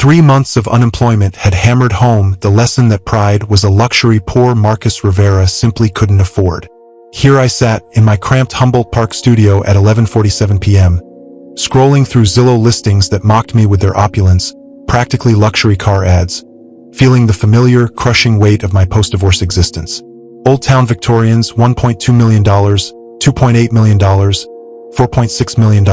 3 months of unemployment had hammered home the lesson that pride was a luxury poor Marcus Rivera simply couldn't afford. Here I sat in my cramped Humboldt Park studio at 11:47 p.m., scrolling through Zillow listings that mocked me with their opulence, practically luxury car ads, feeling the familiar, crushing weight of my post-divorce existence. Old Town Victorians, $1.2 million, $2.8 million, $4.6 million.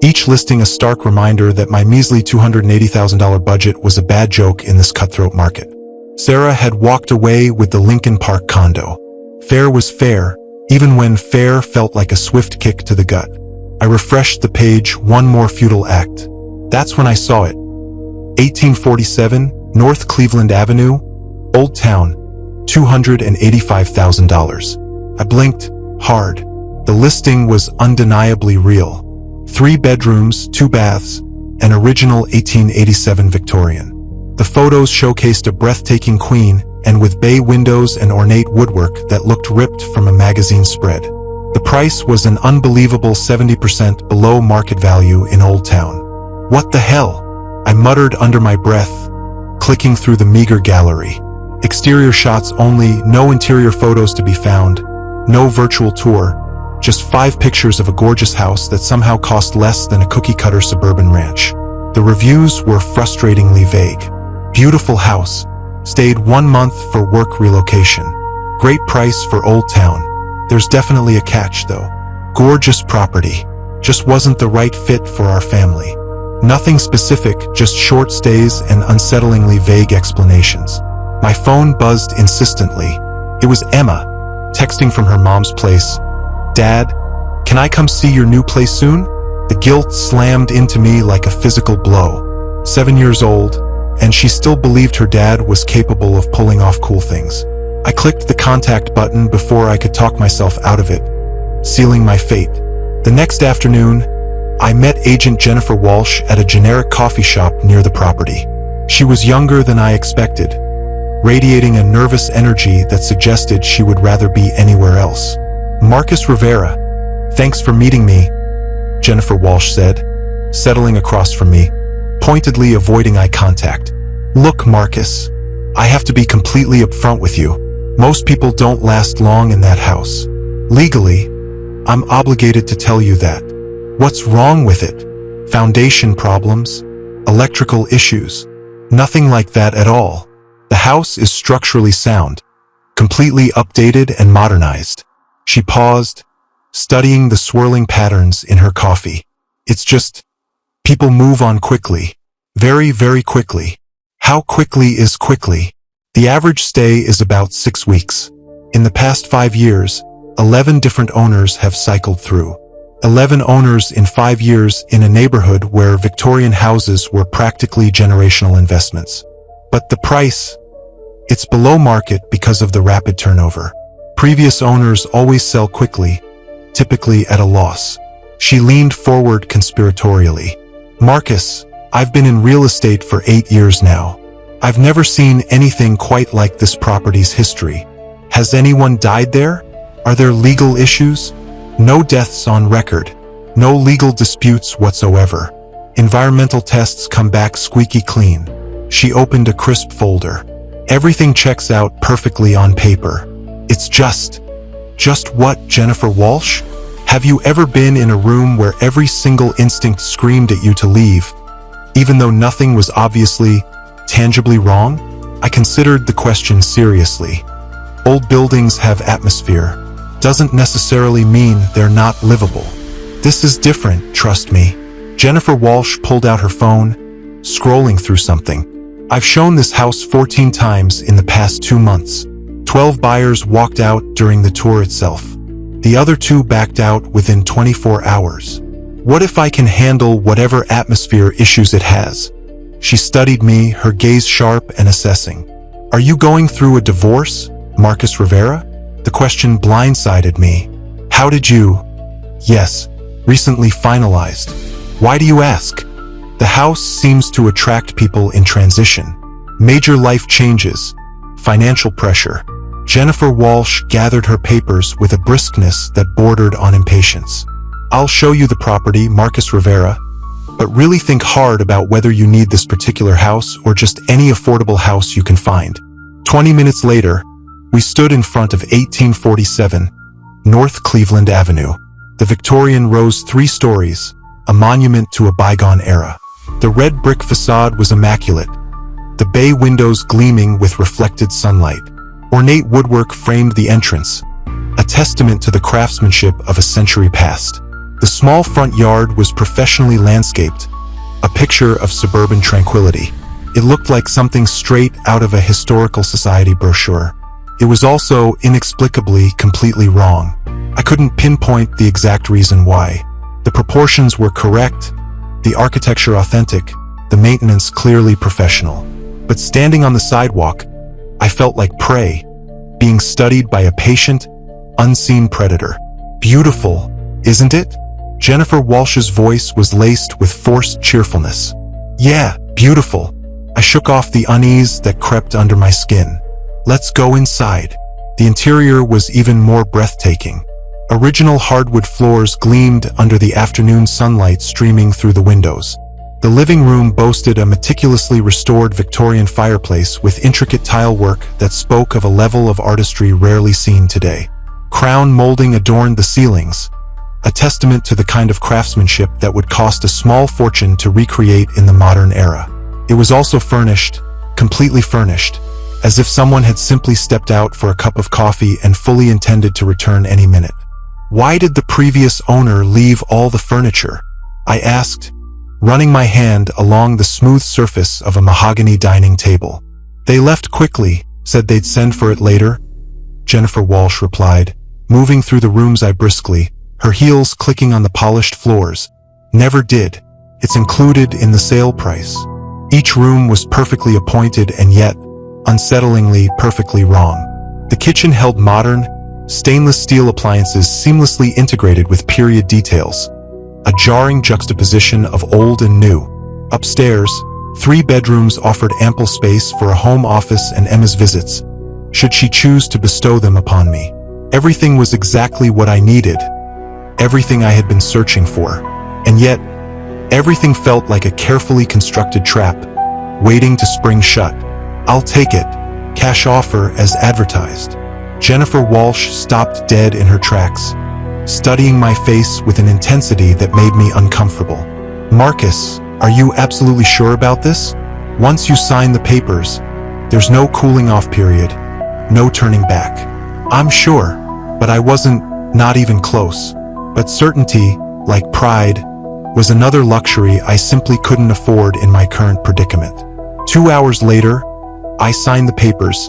Each listing a stark reminder that my measly $280,000 budget was a bad joke in this cutthroat market. Sarah had walked away with the Lincoln Park condo. Fair was fair, even when fair felt like a swift kick to the gut. I refreshed the page, one more futile act. That's when I saw it. 1847, North Cleveland Avenue, Old Town, $285,000. I blinked hard. The listing was undeniably real. 3 bedrooms, 2 baths, an original 1887 Victorian. The photos showcased a breathtaking queen, and with bay windows and ornate woodwork that looked ripped from a magazine spread. The price was an unbelievable 70% below market value in Old Town. What the hell? I muttered under my breath, clicking through the meager gallery. Exterior shots only, no interior photos to be found, no virtual tour, just 5 pictures of a gorgeous house that somehow cost less than a cookie-cutter suburban ranch. The reviews were frustratingly vague. Beautiful house. Stayed 1 month for work relocation. Great price for Old Town. There's definitely a catch though. Gorgeous property. Just wasn't the right fit for our family. Nothing specific, just short stays and unsettlingly vague explanations. My phone buzzed insistently. It was Emma, texting from her mom's place. Dad, can I come see your new place soon? The guilt slammed into me like a physical blow. 7 years old, and she still believed her dad was capable of pulling off cool things. I clicked the contact button before I could talk myself out of it, sealing my fate. The next afternoon, I met Agent Jennifer Walsh at a generic coffee shop near the property. She was younger than I expected, radiating a nervous energy that suggested she would rather be anywhere else. Marcus Rivera, thanks for meeting me, Jennifer Walsh said, settling across from me, pointedly avoiding eye contact. Look, Marcus, I have to be completely upfront with you. Most people don't last long in that house. Legally, I'm obligated to tell you that. What's wrong with it? Foundation problems? Electrical issues? Nothing like that at all. The house is structurally sound, completely updated and modernized. She paused, studying the swirling patterns in her coffee. It's just, people move on quickly. Very, very quickly. How quickly is quickly? The average stay is about 6 weeks. In the past 5 years, 11 different owners have cycled through. 11 owners in 5 years in a neighborhood where Victorian houses were practically generational investments. But the price? It's below market because of the rapid turnover. Previous owners always sell quickly, typically at a loss. She leaned forward conspiratorially. Marcus, I've been in real estate for 8 years now. I've never seen anything quite like this property's history. Has anyone died there? Are there legal issues? No deaths on record. No legal disputes whatsoever. Environmental tests come back squeaky clean. She opened a crisp folder. Everything checks out perfectly on paper. It's just what, Jennifer Walsh? Have you ever been in a room where every single instinct screamed at you to leave, even though nothing was obviously, tangibly wrong? I considered the question seriously. Old buildings have atmosphere. Doesn't necessarily mean they're not livable. This is different, trust me. Jennifer Walsh pulled out her phone, scrolling through something. I've shown this house 14 times in the past 2 months. 12 buyers walked out during the tour itself. The other 2 backed out within 24 hours. What if I can handle whatever atmosphere issues it has? She studied me, her gaze sharp and assessing. Are you going through a divorce, Marcus Rivera? The question blindsided me. How did you? Yes, recently finalized. Why do you ask? The house seems to attract people in transition. Major life changes, financial pressure. Jennifer Walsh gathered her papers with a briskness that bordered on impatience. I'll show you the property, Marcus Rivera. but really think hard about whether you need this particular house or just any affordable house you can find. 20 minutes later, we stood in front of 1847 North Cleveland Avenue. The Victorian rose 3 stories, a monument to a bygone era. The red brick facade was immaculate, the bay windows gleaming with reflected sunlight. Ornate woodwork framed the entrance, a testament to the craftsmanship of a century past. The small front yard was professionally landscaped, a picture of suburban tranquility. It looked like something straight out of a historical society brochure. It was also inexplicably completely wrong. I couldn't pinpoint the exact reason why. The proportions were correct, the architecture authentic, the maintenance clearly professional. But standing on the sidewalk, I felt like prey, being studied by a patient, unseen predator. Beautiful, isn't it? Jennifer Walsh's voice was laced with forced cheerfulness. Yeah, beautiful. I shook off the unease that crept under my skin. Let's go inside. The interior was even more breathtaking. Original hardwood floors gleamed under the afternoon sunlight streaming through the windows. The living room boasted a meticulously restored Victorian fireplace with intricate tile work that spoke of a level of artistry rarely seen today. Crown molding adorned the ceilings, a testament to the kind of craftsmanship that would cost a small fortune to recreate in the modern era. It was also furnished, completely furnished, as if someone had simply stepped out for a cup of coffee and fully intended to return any minute. Why did the previous owner leave all the furniture? I asked, running my hand along the smooth surface of a mahogany dining table. They left quickly, said they'd send for it later, Jennifer Walsh replied, moving through the rooms briskly, her heels clicking on the polished floors. Never did. It's included in the sale price. Each room was perfectly appointed and yet, unsettlingly perfectly wrong. The kitchen held modern, stainless steel appliances seamlessly integrated with period details, a jarring juxtaposition of old and new. Upstairs, 3 bedrooms offered ample space for a home office and Emma's visits, should she choose to bestow them upon me. Everything was exactly what I needed, everything I had been searching for, and yet, everything felt like a carefully constructed trap, waiting to spring shut. I'll take it, cash offer as advertised. Jennifer Walsh stopped dead in her tracks, studying my face with an intensity that made me uncomfortable. Marcus, are you absolutely sure about this? Once you sign the papers, there's no cooling off period, no turning back. I'm sure, but I wasn't, not even close. But certainty, like pride, was another luxury I simply couldn't afford in my current predicament. 2 hours later, I signed the papers,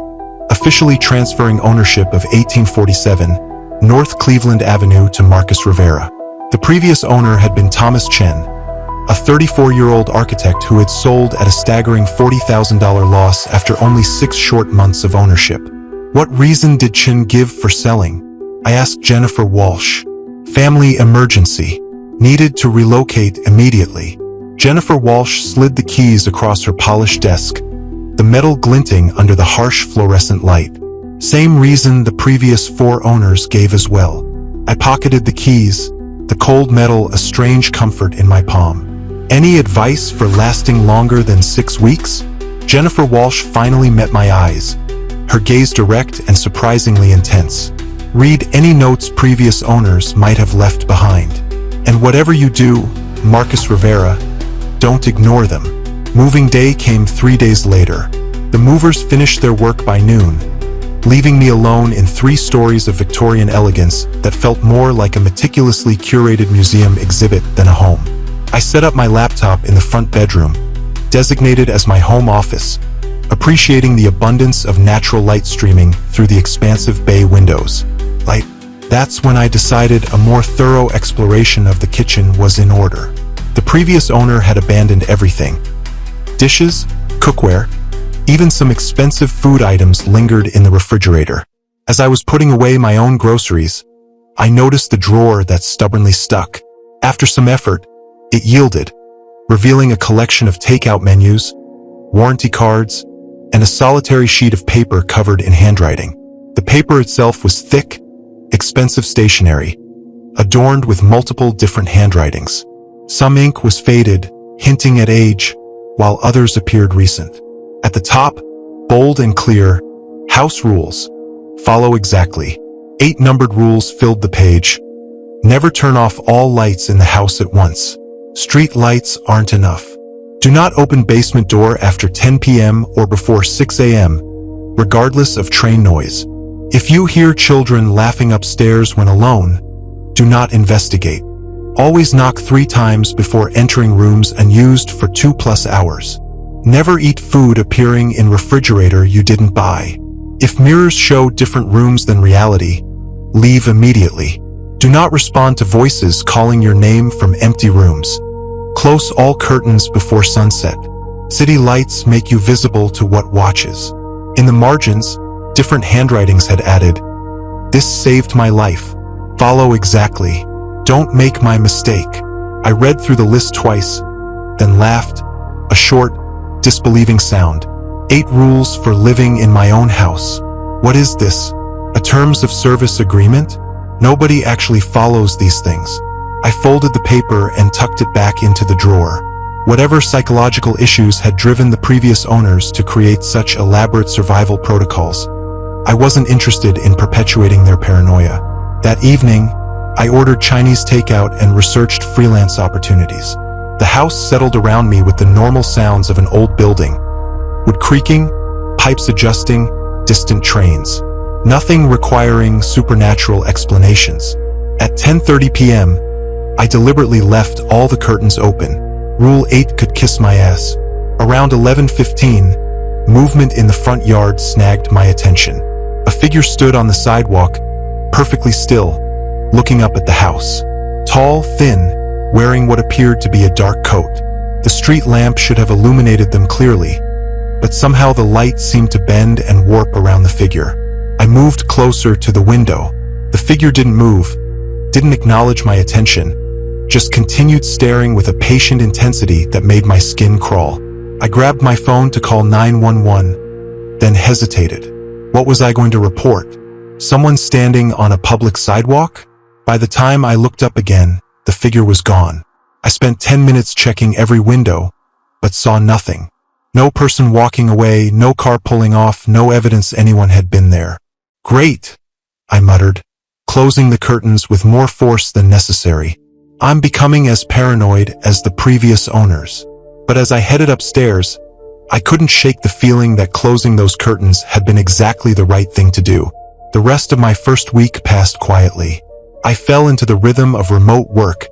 officially transferring ownership of 1847 North Cleveland Avenue to Marcus Rivera. The previous owner had been Thomas Chen, a 34-year-old architect who had sold at a staggering $40,000 loss after only 6 short months of ownership. What reason did Chen give for selling? I asked Jennifer Walsh. Family emergency. Needed to relocate immediately. Jennifer Walsh slid the keys across her polished desk, the metal glinting under the harsh fluorescent light. Same reason the previous 4 owners gave as well. I pocketed the keys, the cold metal a strange comfort in my palm. Any advice for lasting longer than 6 weeks? Jennifer Walsh finally met my eyes, her gaze direct and surprisingly intense. Read any notes previous owners might have left behind. And whatever you do, Marcus Rivera, don't ignore them. Moving day came 3 days later. The movers finished their work by noon, leaving me alone in 3 stories of Victorian elegance that felt more like a meticulously curated museum exhibit than a home. I set up my laptop in the front bedroom, designated as my home office, appreciating the abundance of natural light streaming through the expansive bay windows. That's when I decided a more thorough exploration of the kitchen was in order. The previous owner had abandoned everything. Dishes, cookware, even some expensive food items lingered in the refrigerator. As I was putting away my own groceries, I noticed the drawer that stubbornly stuck. After some effort, it yielded, revealing a collection of takeout menus, warranty cards, and a solitary sheet of paper covered in handwriting. The paper itself was thick, expensive stationery, adorned with multiple different handwritings. Some ink was faded, hinting at age, while others appeared recent. At the top, bold and clear, house rules. Follow exactly. 8 numbered rules filled the page. Never turn off all lights in the house at once. Street lights aren't enough. Do not open basement door after 10 p.m. or before 6 a.m., regardless of train noise. If you hear children laughing upstairs when alone, do not investigate. Always knock 3 times before entering rooms unused for 2+ hours. Never eat food appearing in refrigerator you didn't buy. If mirrors show different rooms than reality, leave immediately. Do not respond to voices calling your name from empty rooms. Close all curtains before sunset. City lights make you visible to what watches. In the margins, different handwritings had added, "This saved my life. Follow exactly. Don't make my mistake." I read through the list twice, then laughed, a short, disbelieving sound. 8 rules for living in my own house. What is this? A terms of service agreement? Nobody actually follows these things. I folded the paper and tucked it back into the drawer. Whatever psychological issues had driven the previous owners to create such elaborate survival protocols, I wasn't interested in perpetuating their paranoia. That evening, I ordered Chinese takeout and researched freelance opportunities. The house settled around me with the normal sounds of an old building. Wood creaking, pipes adjusting, distant trains. Nothing requiring supernatural explanations. At 10:30 p.m., I deliberately left all the curtains open. Rule 8 could kiss my ass. Around 11:15, movement in the front yard snagged my attention. A figure stood on the sidewalk, perfectly still, looking up at the house. Tall, thin, wearing what appeared to be a dark coat. The street lamp should have illuminated them clearly, but somehow the light seemed to bend and warp around the figure. I moved closer to the window. The figure didn't move, didn't acknowledge my attention, just continued staring with a patient intensity that made my skin crawl. I grabbed my phone to call 911, then hesitated. What was I going to report? Someone standing on a public sidewalk? By the time I looked up again, the figure was gone. I spent 10 minutes checking every window, but saw nothing. No person walking away, no car pulling off, no evidence anyone had been there. Great, I muttered, closing the curtains with more force than necessary. I'm becoming as paranoid as the previous owners. But as I headed upstairs, I couldn't shake the feeling that closing those curtains had been exactly the right thing to do. The rest of my first week passed quietly. I fell into the rhythm of remote work,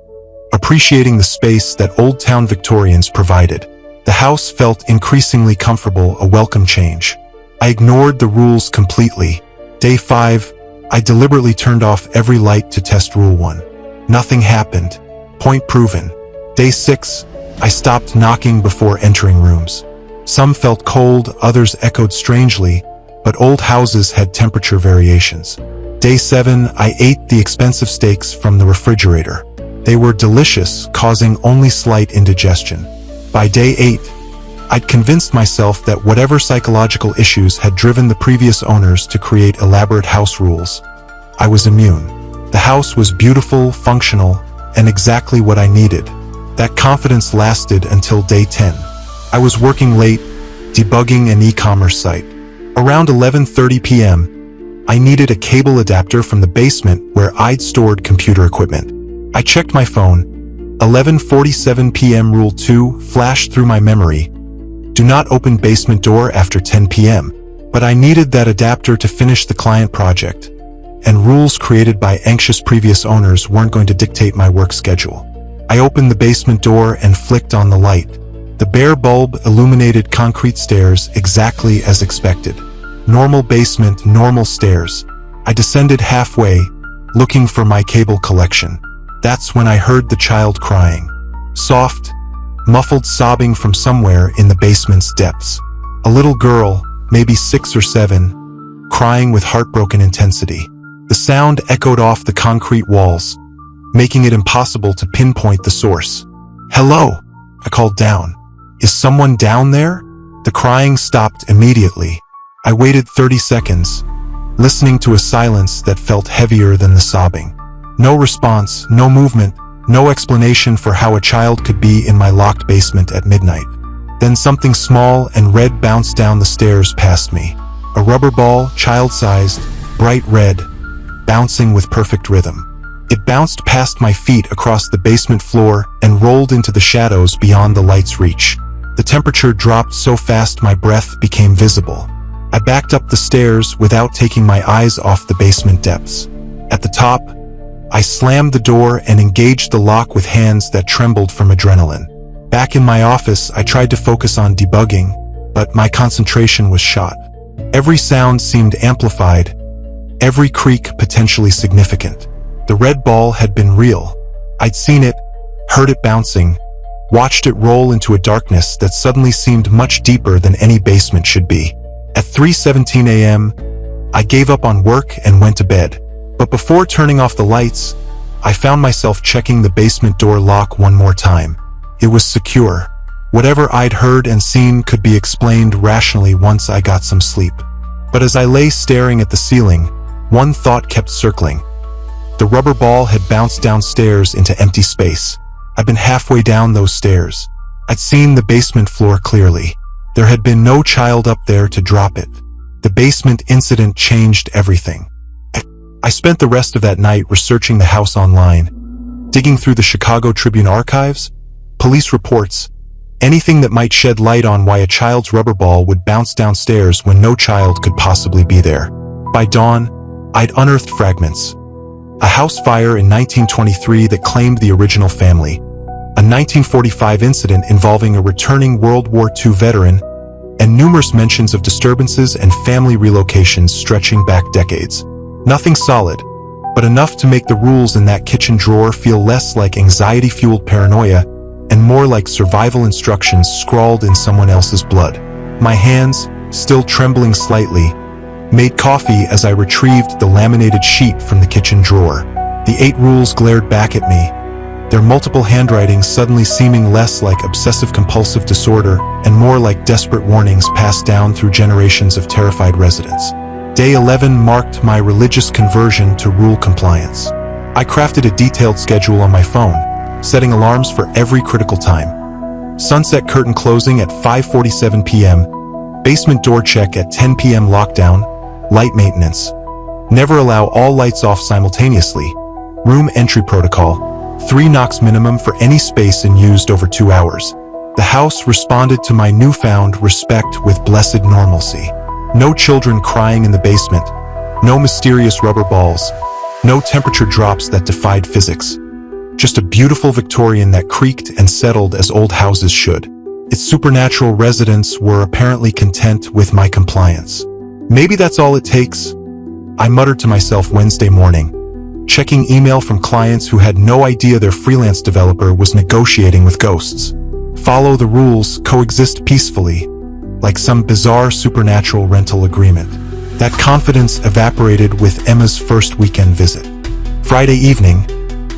appreciating the space that Old Town Victorians provided. The house felt increasingly comfortable, a welcome change. I ignored the rules completely. Day 5, I deliberately turned off every light to test Rule 1. Nothing happened. Point proven. Day 6, I stopped knocking before entering rooms. Some felt cold, others echoed strangely, but old houses had temperature variations. Day 7, I ate the expensive steaks from the refrigerator. They were delicious, causing only slight indigestion. By day 8, I'd convinced myself that whatever psychological issues had driven the previous owners to create elaborate house rules, I was immune. The house was beautiful, functional, and exactly what I needed. That confidence lasted until day 10. I was working late, debugging an e-commerce site. Around 11:30 p.m., I needed a cable adapter from the basement where I'd stored computer equipment. I checked my phone. 11:47 p.m. Rule 2 flashed through my memory. Do not open basement door after 10 p.m. But I needed that adapter to finish the client project, and rules created by anxious previous owners weren't going to dictate my work schedule. I opened the basement door and flicked on the light. The bare bulb illuminated concrete stairs exactly as expected. Normal basement, normal stairs. I descended halfway, looking for my cable collection. That's when I heard the child crying. Soft, muffled sobbing from somewhere in the basement's depths. A little girl, maybe 6 or 7, crying with heartbroken intensity. The sound echoed off the concrete walls, making it impossible to pinpoint the source. "Hello," I called down. "Is someone down there?" The crying stopped immediately. I waited 30 seconds, listening to a silence that felt heavier than the sobbing. No response, no movement, No explanation for how a child could be in my locked basement at midnight. Then something small and red bounced down the stairs past me. A rubber ball, child-sized, bright red, bouncing with perfect rhythm. It bounced past my feet across the basement floor and rolled into the shadows beyond the light's reach. The temperature dropped so fast my breath became visible. I backed up the stairs without taking my eyes off the basement depths. At the top, I slammed the door and engaged the lock with hands that trembled from adrenaline. Back in my office, I tried to focus on debugging, but my concentration was shot. Every sound seemed amplified, every creak potentially significant. The red ball had been real. I'd seen it, heard it bouncing, watched it roll into a darkness that suddenly seemed much deeper than any basement should be. At 3:17 a.m., I gave up on work and went to bed. But before turning off the lights, I found myself checking the basement door lock one more time. It was secure. Whatever I'd heard and seen could be explained rationally once I got some sleep. But as I lay staring at the ceiling, one thought kept circling. The rubber ball had bounced downstairs into empty space. I'd been halfway down those stairs. I'd seen the basement floor clearly. There had been no child up there to drop it. The basement incident changed everything. I spent the rest of that night researching the house online, digging through the Chicago Tribune archives, police reports, anything that might shed light on why a child's rubber ball would bounce downstairs when no child could possibly be there. By dawn, I'd unearthed fragments. A house fire in 1923 that claimed the original family, a 1945 incident involving a returning World War II veteran, and numerous mentions of disturbances and family relocations stretching back decades. Nothing solid, but enough to make the rules in that kitchen drawer feel less like anxiety-fueled paranoia and more like survival instructions scrawled in someone else's blood. My hands, still trembling slightly, made coffee as I retrieved the laminated sheet from the kitchen drawer. The 8 rules glared back at me, their multiple handwritings suddenly seeming less like obsessive-compulsive disorder and more like desperate warnings passed down through generations of terrified residents. Day 11 marked my religious conversion to rule compliance. I crafted a detailed schedule on my phone, setting alarms for every critical time. Sunset curtain closing at 5:47 p.m., basement door check at 10 p.m. lockdown, light maintenance. Never allow all lights off simultaneously. Room entry protocol, 3 knocks minimum for any space in used over 2 hours. The house responded to my newfound respect with blessed normalcy. No children crying in the basement, no mysterious rubber balls, no temperature drops that defied physics. Just a beautiful Victorian that creaked and settled as old houses should. Its supernatural residents were apparently content with my compliance. Maybe that's all it takes, I muttered to myself Wednesday morning, checking email from clients who had no idea their freelance developer was negotiating with ghosts. Follow the rules, coexist peacefully, like some bizarre supernatural rental agreement. That confidence evaporated with Emma's first weekend visit. Friday evening,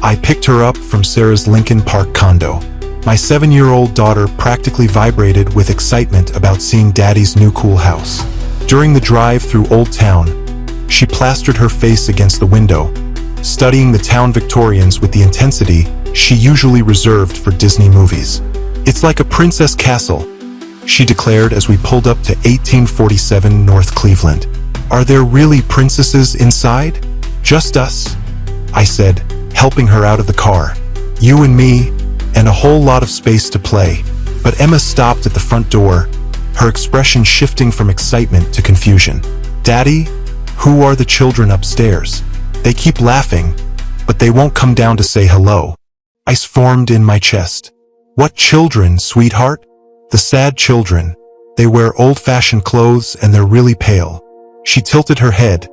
I picked her up from Sarah's Lincoln Park condo. My 7-year-old daughter practically vibrated with excitement about seeing Daddy's new cool house. During the drive through Old Town, she plastered her face against the window, studying the town Victorians with the intensity she usually reserved for Disney movies. "It's like a princess castle," she declared as we pulled up to 1847 North Cleveland. "Are there really princesses inside?" "Just us," I said, helping her out of the car. "You and me, and a whole lot of space to play." But Emma stopped at the front door, her expression shifting from excitement to confusion. "Daddy, who are the children upstairs? They keep laughing, but they won't come down to say hello." Ice formed in my chest. "What children, sweetheart?" "The sad children. They wear old-fashioned clothes and they're really pale." She tilted her head,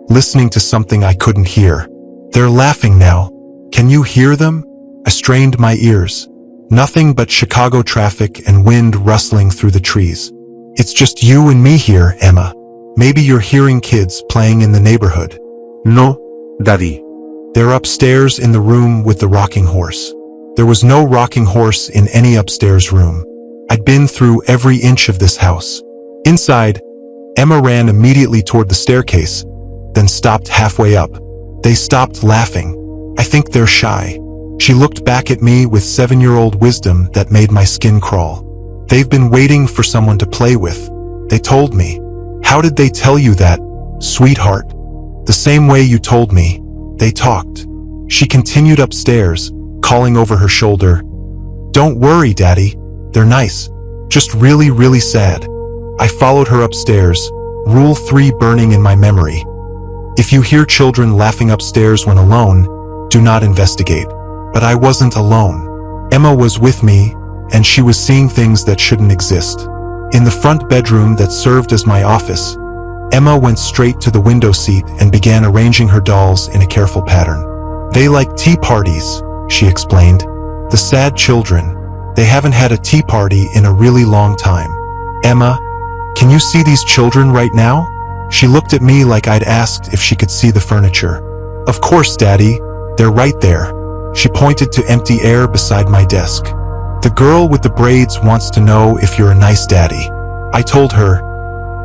listening to something I couldn't hear. "They're laughing now. Can you hear them?" I strained my ears. Nothing but Chicago traffic and wind rustling through the trees. "It's just you and me here, Emma. Maybe you're hearing kids playing in the neighborhood." "No, Daddy." "They're upstairs in the room with the rocking horse." There was no rocking horse in any upstairs room. I'd been through every inch of this house. Inside, Emma ran immediately toward the staircase, then stopped halfway up. "They stopped laughing. I think they're shy." She looked back at me with 7-year-old wisdom that made my skin crawl. They've been waiting for someone to play with, they told me. How did they tell you that, sweetheart? The same way you told me. They talked. She continued upstairs, calling over her shoulder. Don't worry, Daddy. They're nice. Just really, really sad. I followed her upstairs, Rule 3 burning in my memory. If you hear children laughing upstairs when alone, do not investigate. But I wasn't alone. Emma was with me, and she was seeing things that shouldn't exist. In the front bedroom that served as my office, Emma went straight to the window seat and began arranging her dolls in a careful pattern. They like tea parties, she explained. The sad children. They haven't had a tea party in a really long time. Emma, can you see these children right now? She looked at me like I'd asked if she could see the furniture. Of course, Daddy. They're right there. She pointed to empty air beside my desk. The girl with the braids wants to know if you're a nice daddy. I told her,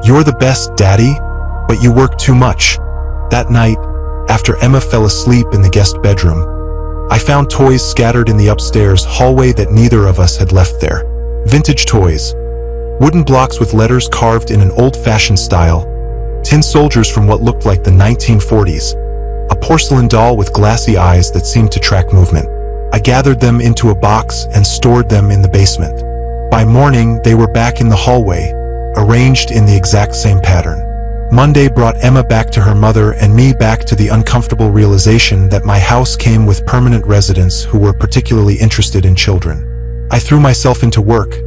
you're the best, Daddy, but you work too much. That night, after Emma fell asleep in the guest bedroom, I found toys scattered in the upstairs hallway that neither of us had left there. Vintage toys. Wooden blocks with letters carved in an old-fashioned style. Tin soldiers from what looked like the 1940s. A porcelain doll with glassy eyes that seemed to track movement. I gathered them into a box and stored them in the basement. By morning, they were back in the hallway, arranged in the exact same pattern. Monday brought Emma back to her mother and me back to the uncomfortable realization that my house came with permanent residents who were particularly interested in children. I threw myself into work,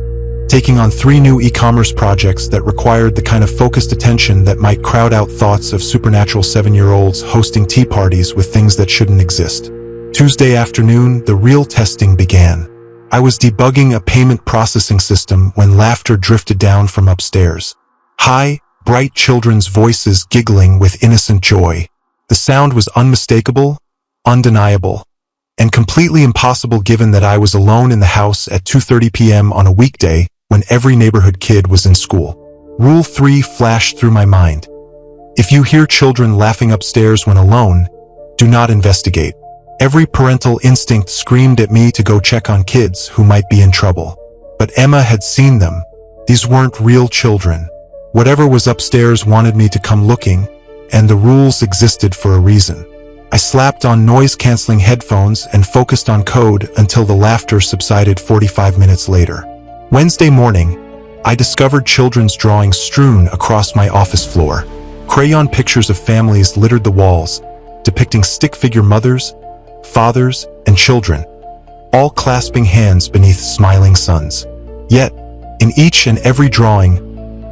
taking on 3 new e-commerce projects that required the kind of focused attention that might crowd out thoughts of supernatural 7-year-olds hosting tea parties with things that shouldn't exist. Tuesday afternoon, the real testing began. I was debugging a payment processing system when laughter drifted down from upstairs. High, bright children's voices giggling with innocent joy. The sound was unmistakable, undeniable, and completely impossible given that I was alone in the house at 2:30 p.m. on a weekday when every neighborhood kid was in school. Rule 3 flashed through my mind. If you hear children laughing upstairs when alone, do not investigate. Every parental instinct screamed at me to go check on kids who might be in trouble. But Emma had seen them. These weren't real children. Whatever was upstairs wanted me to come looking, and the rules existed for a reason. I slapped on noise-canceling headphones and focused on code until the laughter subsided 45 minutes later. Wednesday morning, I discovered children's drawings strewn across my office floor. Crayon pictures of families littered the walls, depicting stick-figure mothers, fathers, and children, all clasping hands beneath smiling suns. Yet, in each and every drawing,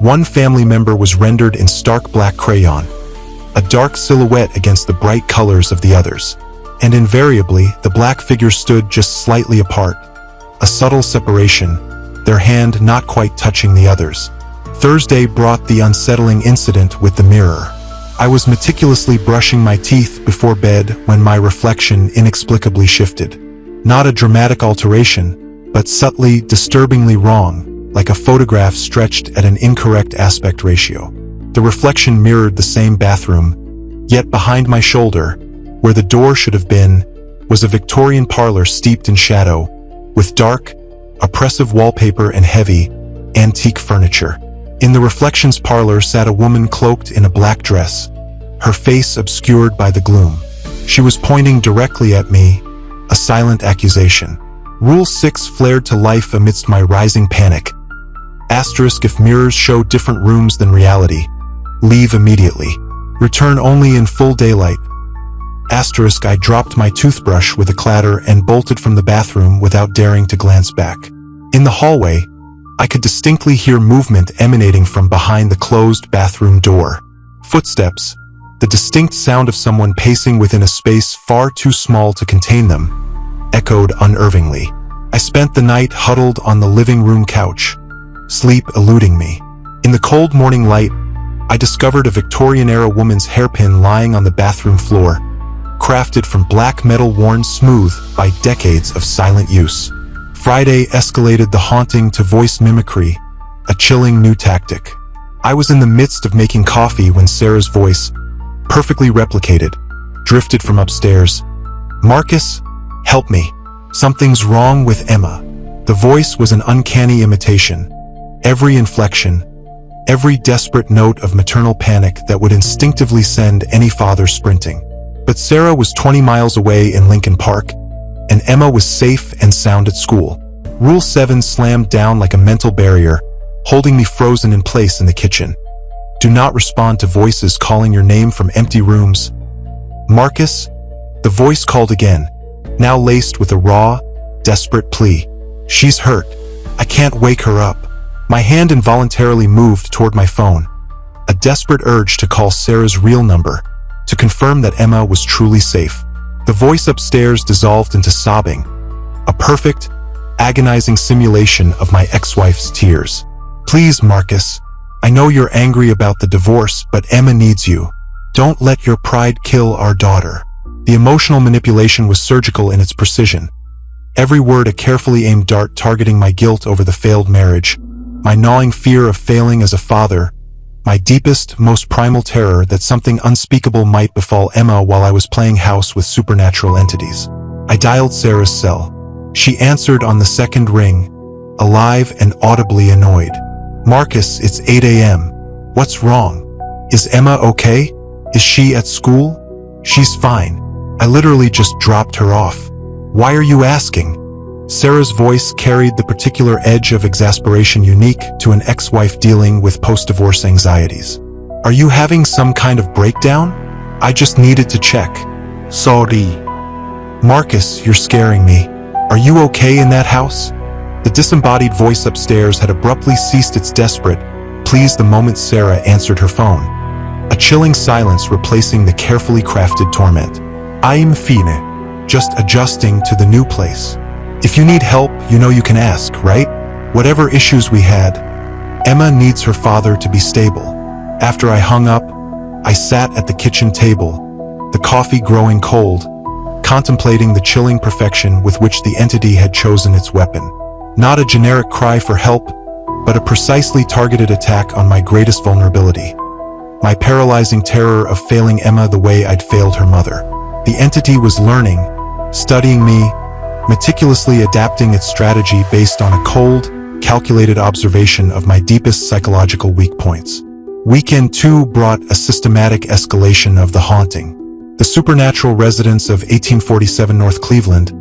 one family member was rendered in stark black crayon, a dark silhouette against the bright colors of the others. And invariably, the black figures stood just slightly apart, a subtle separation, their hand not quite touching the others. Thursday brought the unsettling incident with the mirror. I was meticulously brushing my teeth before bed when my reflection inexplicably shifted. Not a dramatic alteration, but subtly, disturbingly wrong, like a photograph stretched at an incorrect aspect ratio. The reflection mirrored the same bathroom, yet behind my shoulder, where the door should have been, was a Victorian parlor steeped in shadow, with dark, oppressive wallpaper and heavy, antique furniture. In the reflection's parlor sat a woman cloaked in a black dress, her face obscured by the gloom. She was pointing directly at me, a silent accusation. Rule 6 flared to life amidst my rising panic. Asterisk: if mirrors show different rooms than reality, leave immediately. Return only in full daylight. Asterisk: I dropped my toothbrush with a clatter and bolted from the bathroom without daring to glance back. In the hallway, I could distinctly hear movement emanating from behind the closed bathroom door. Footsteps, the distinct sound of someone pacing within a space far too small to contain them, echoed unervingly. I spent the night huddled on the living room couch, sleep eluding me. In the cold morning light, I discovered a Victorian-era woman's hairpin lying on the bathroom floor, crafted from black metal worn smooth by decades of silent use. Friday escalated the haunting to voice mimicry, a chilling new tactic. I was in the midst of making coffee when Sarah's voice, perfectly replicated, drifted from upstairs. "Marcus, help me." Something's wrong with Emma. The voice was an uncanny imitation. Every inflection, every desperate note of maternal panic that would instinctively send any father sprinting. But Sarah was 20 miles away in Lincoln Park, and Emma was safe and sound at school. Rule 7 slammed down like a mental barrier, holding me frozen in place in the kitchen. Do not respond to voices calling your name from empty rooms. Marcus? The voice called again, now laced with a raw, desperate plea. She's hurt. I can't wake her up. My hand involuntarily moved toward my phone, a desperate urge to call Sarah's real number, to confirm that Emma was truly safe. The voice upstairs dissolved into sobbing, a perfect, agonizing simulation of my ex-wife's tears. Please, Marcus, I know you're angry about the divorce, but Emma needs you. Don't let your pride kill our daughter. The emotional manipulation was surgical in its precision. Every word a carefully aimed dart targeting my guilt over the failed marriage, my gnawing fear of failing as a father, my deepest, most primal terror that something unspeakable might befall Emma while I was playing house with supernatural entities. I dialed Sarah's cell. She answered on the second ring, alive and audibly annoyed. Marcus, it's 8 a.m. What's wrong? Is Emma okay? Is she at school? She's fine. I literally just dropped her off. Why are you asking? Sarah's voice carried the particular edge of exasperation unique to an ex-wife dealing with post-divorce anxieties. Are you having some kind of breakdown? I just needed to check. Sorry. Marcus, you're scaring me. Are you okay in that house? The disembodied voice upstairs had abruptly ceased its desperate pleas the moment Sarah answered her phone. A chilling silence replacing the carefully crafted torment. I'm fine. Just adjusting to the new place. If you need help, you know you can ask, right? Whatever issues we had, Emma needs her father to be stable. After I hung up, I sat at the kitchen table, the coffee growing cold, contemplating the chilling perfection with which the entity had chosen its weapon. Not a generic cry for help, but a precisely targeted attack on my greatest vulnerability. My paralyzing terror of failing Emma the way I'd failed her mother. The entity was learning, studying me, meticulously adapting its strategy based on a cold, calculated observation of my deepest psychological weak points. Weekend 2 brought a systematic escalation of the haunting. The supernatural residents of 1847 North Cleveland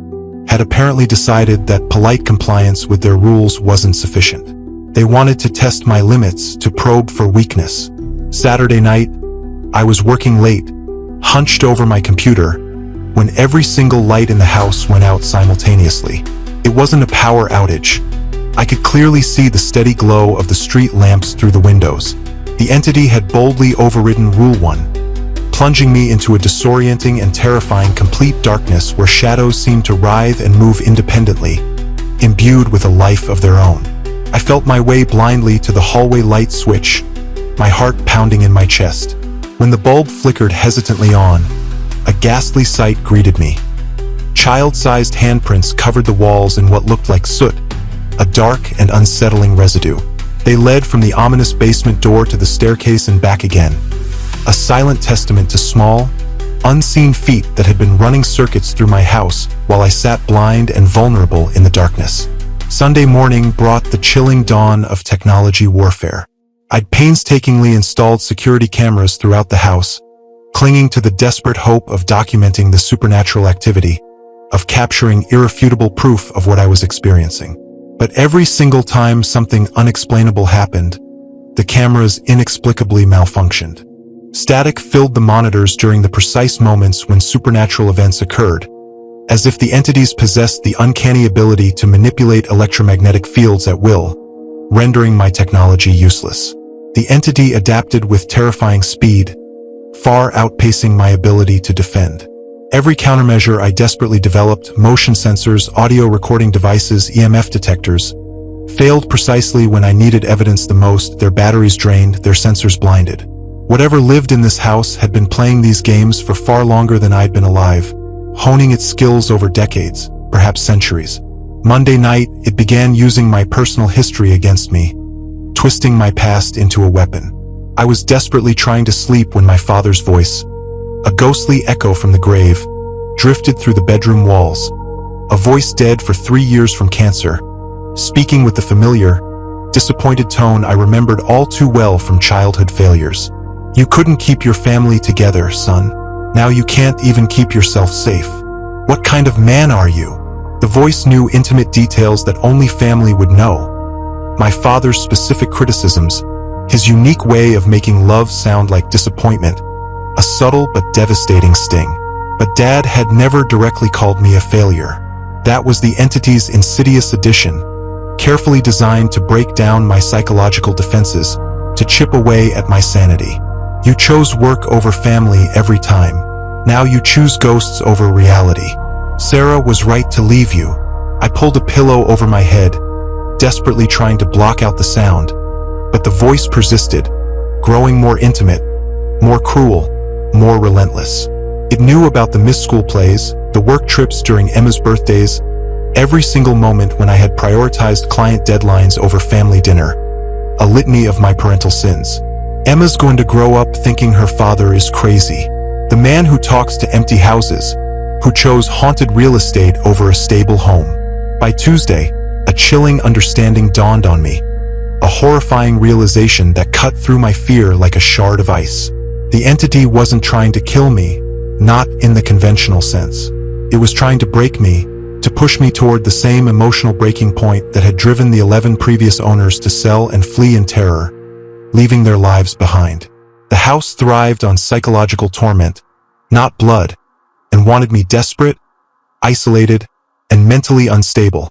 had apparently decided that polite compliance with their rules wasn't sufficient. They wanted to test my limits, to probe for weakness. Saturday night, I was working late, hunched over my computer, when every single light in the house went out simultaneously. It wasn't a power outage. I could clearly see the steady glow of the street lamps through the windows. The entity had boldly overridden Rule 1, plunging me into a disorienting and terrifying complete darkness where shadows seemed to writhe and move independently, imbued with a life of their own. I felt my way blindly to the hallway light switch, my heart pounding in my chest. When the bulb flickered hesitantly on, a ghastly sight greeted me. Child-sized handprints covered the walls in what looked like soot, a dark and unsettling residue. They led from the ominous basement door to the staircase and back again, a silent testament to small, unseen feet that had been running circuits through my house while I sat blind and vulnerable in the darkness. Sunday morning brought the chilling dawn of technology warfare. I'd painstakingly installed security cameras throughout the house, clinging to the desperate hope of documenting the supernatural activity, of capturing irrefutable proof of what I was experiencing. But every single time something unexplainable happened, the cameras inexplicably malfunctioned. Static filled the monitors during the precise moments when supernatural events occurred, as if the entities possessed the uncanny ability to manipulate electromagnetic fields at will, rendering my technology useless. The entity adapted with terrifying speed, far outpacing my ability to defend. Every countermeasure I desperately developed, motion sensors, audio recording devices, EMF detectors, failed precisely when I needed evidence the most. Their batteries drained, their sensors blinded. Whatever lived in this house had been playing these games for far longer than I'd been alive, honing its skills over decades, perhaps centuries. Monday night, it began using my personal history against me, twisting my past into a weapon. I was desperately trying to sleep when my father's voice, a ghostly echo from the grave, drifted through the bedroom walls. a voice dead for 3 years from cancer. Speaking with the familiar, disappointed tone I remembered all too well from childhood failures. You couldn't keep your family together, son. Now you can't even keep yourself safe. What kind of man are you? The voice knew intimate details that only family would know. My father's specific criticisms, his unique way of making love sound like disappointment, a subtle but devastating sting. But Dad had never directly called me a failure. That was the entity's insidious addition, carefully designed to break down my psychological defenses, to chip away at my sanity. You chose work over family every time. Now you choose ghosts over reality. Sarah was right to leave you. I pulled a pillow over my head, desperately trying to block out the sound. But the voice persisted, growing more intimate, more cruel, more relentless. It knew about the missed school plays, the work trips during Emma's birthdays, every single moment when I had prioritized client deadlines over family dinner, a litany of my parental sins. Emma's going to grow up thinking her father is crazy. The man who talks to empty houses, who chose haunted real estate over a stable home. By Tuesday, a chilling understanding dawned on me, a horrifying realization that cut through my fear like a shard of ice. The entity wasn't trying to kill me, not in the conventional sense. It was trying to break me, to push me toward the same emotional breaking point that had driven the 11 previous owners to sell and flee in terror, leaving their lives behind. The house thrived on psychological torment, not blood, and wanted me desperate, isolated, and mentally unstable.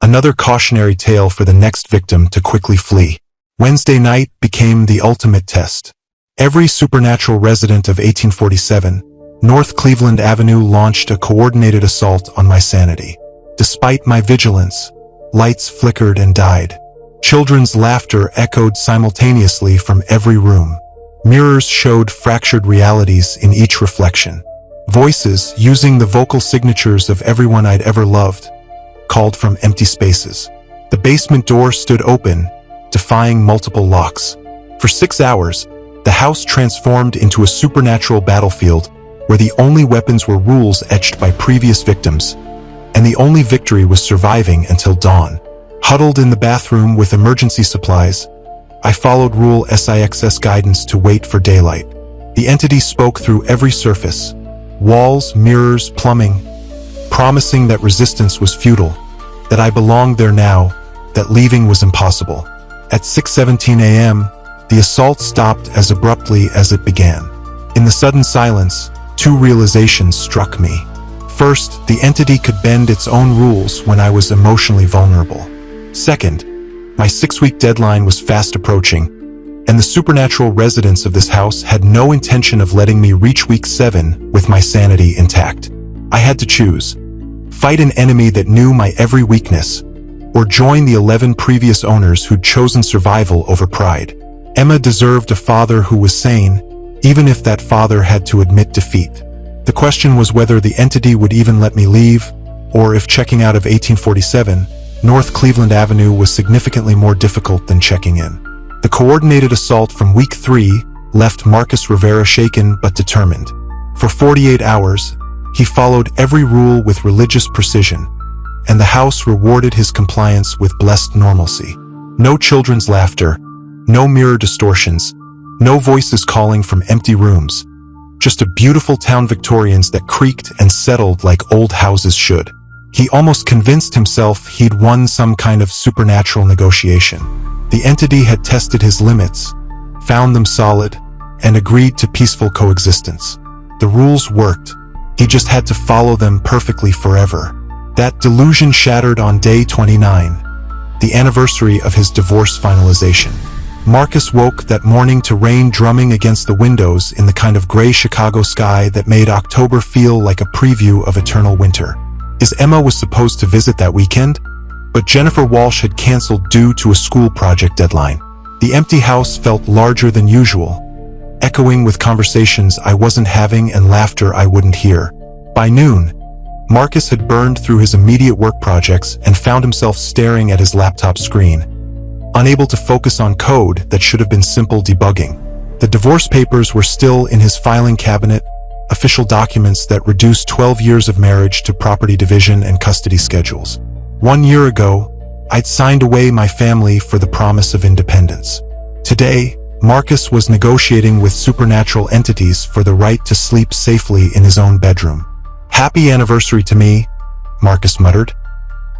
Another cautionary tale for the next victim to quickly flee. Wednesday night became the ultimate test. Every supernatural resident of 1847, North Cleveland Avenue launched a coordinated assault on my sanity. Despite my vigilance, lights flickered and died. Children's laughter echoed simultaneously from every room. Mirrors showed fractured realities in each reflection. Voices, using the vocal signatures of everyone I'd ever loved, called from empty spaces. The basement door stood open, defying multiple locks. For 6 hours, the house transformed into a supernatural battlefield where the only weapons were rules etched by previous victims, and the only victory was surviving until dawn. Huddled in the bathroom with emergency supplies, I followed Rule 6's guidance to wait for daylight. The entity spoke through every surface, walls, mirrors, plumbing, promising that resistance was futile, that I belonged there now, that leaving was impossible. At 6:17 a.m., the assault stopped as abruptly as it began. In the sudden silence, 2 realizations struck me. First, the entity could bend its own rules when I was emotionally vulnerable. Second, my 6-week deadline was fast approaching, and the supernatural residents of this house had no intention of letting me reach week 7 with my sanity intact. I had to choose: fight an enemy that knew my every weakness, or join the 11 previous owners who'd chosen survival over pride. Emma deserved a father who was sane, even if that father had to admit defeat. The question was whether the entity would even let me leave, or if checking out of 1847, North Cleveland Avenue was significantly more difficult than checking in. The coordinated assault from week 3 left Marcus Rivera shaken but determined. For 48 hours, he followed every rule with religious precision, and the house rewarded his compliance with blessed normalcy. No children's laughter, no mirror distortions, no voices calling from empty rooms, just a beautiful town Victorians that creaked and settled like old houses should. He almost convinced himself he'd won some kind of supernatural negotiation. The entity had tested his limits, found them solid, and agreed to peaceful coexistence. The rules worked. He just had to follow them perfectly forever. That delusion shattered on day 29, the anniversary of his divorce finalization. Marcus woke that morning to rain drumming against the windows in the kind of gray Chicago sky that made October feel like a preview of eternal winter. Emma was supposed to visit that weekend, but Jennifer Walsh had canceled due to a school project deadline. The empty house felt larger than usual, echoing with conversations I wasn't having and laughter I wouldn't hear. By noon, Marcus had burned through his immediate work projects and found himself staring at his laptop screen, unable to focus on code that should have been simple debugging. The divorce papers were still in his filing cabinet, official documents that reduced 12 years of marriage to property division and custody schedules. 1 year ago, I'd signed away my family for the promise of independence. Today, Marcus was negotiating with supernatural entities for the right to sleep safely in his own bedroom. "Happy anniversary to me," Marcus muttered,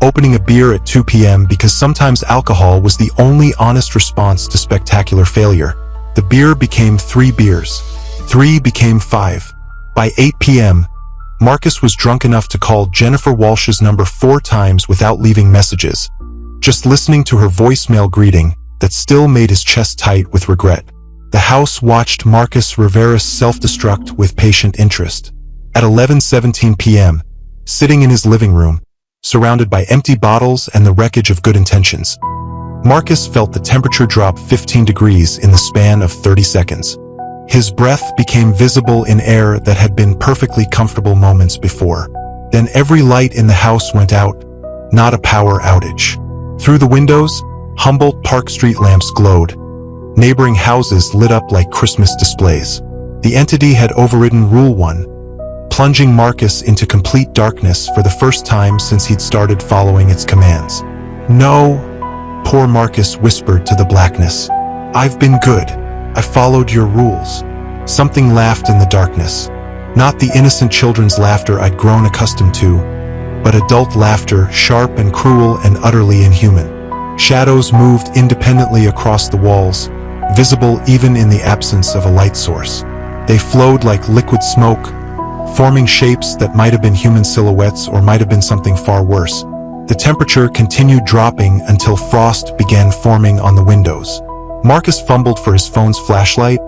opening a beer at 2 p.m. because sometimes alcohol was the only honest response to spectacular failure. The beer became 3 beers. 3 became 5. By 8 p.m., Marcus was drunk enough to call Jennifer Walsh's number 4 times without leaving messages, just listening to her voicemail greeting that still made his chest tight with regret. The house watched Marcus Rivera's self-destruct with patient interest. At 11:17 p.m., sitting in his living room, surrounded by empty bottles and the wreckage of good intentions, Marcus felt the temperature drop 15 degrees in the span of 30 seconds. His breath became visible in air that had been perfectly comfortable moments before. Then every light in the house went out, not a power outage. Through the windows, Humboldt Park street lamps glowed. Neighboring houses lit up like Christmas displays. The entity had overridden Rule 1, plunging Marcus into complete darkness for the first time since he'd started following its commands. "No," poor Marcus whispered to the blackness. "I've been good. I followed your rules." Something laughed in the darkness. Not the innocent children's laughter I'd grown accustomed to, but adult laughter, sharp and cruel and utterly inhuman. Shadows moved independently across the walls, visible even in the absence of a light source. They flowed like liquid smoke, forming shapes that might have been human silhouettes or might have been something far worse. The temperature continued dropping until frost began forming on the windows. Marcus fumbled for his phone's flashlight,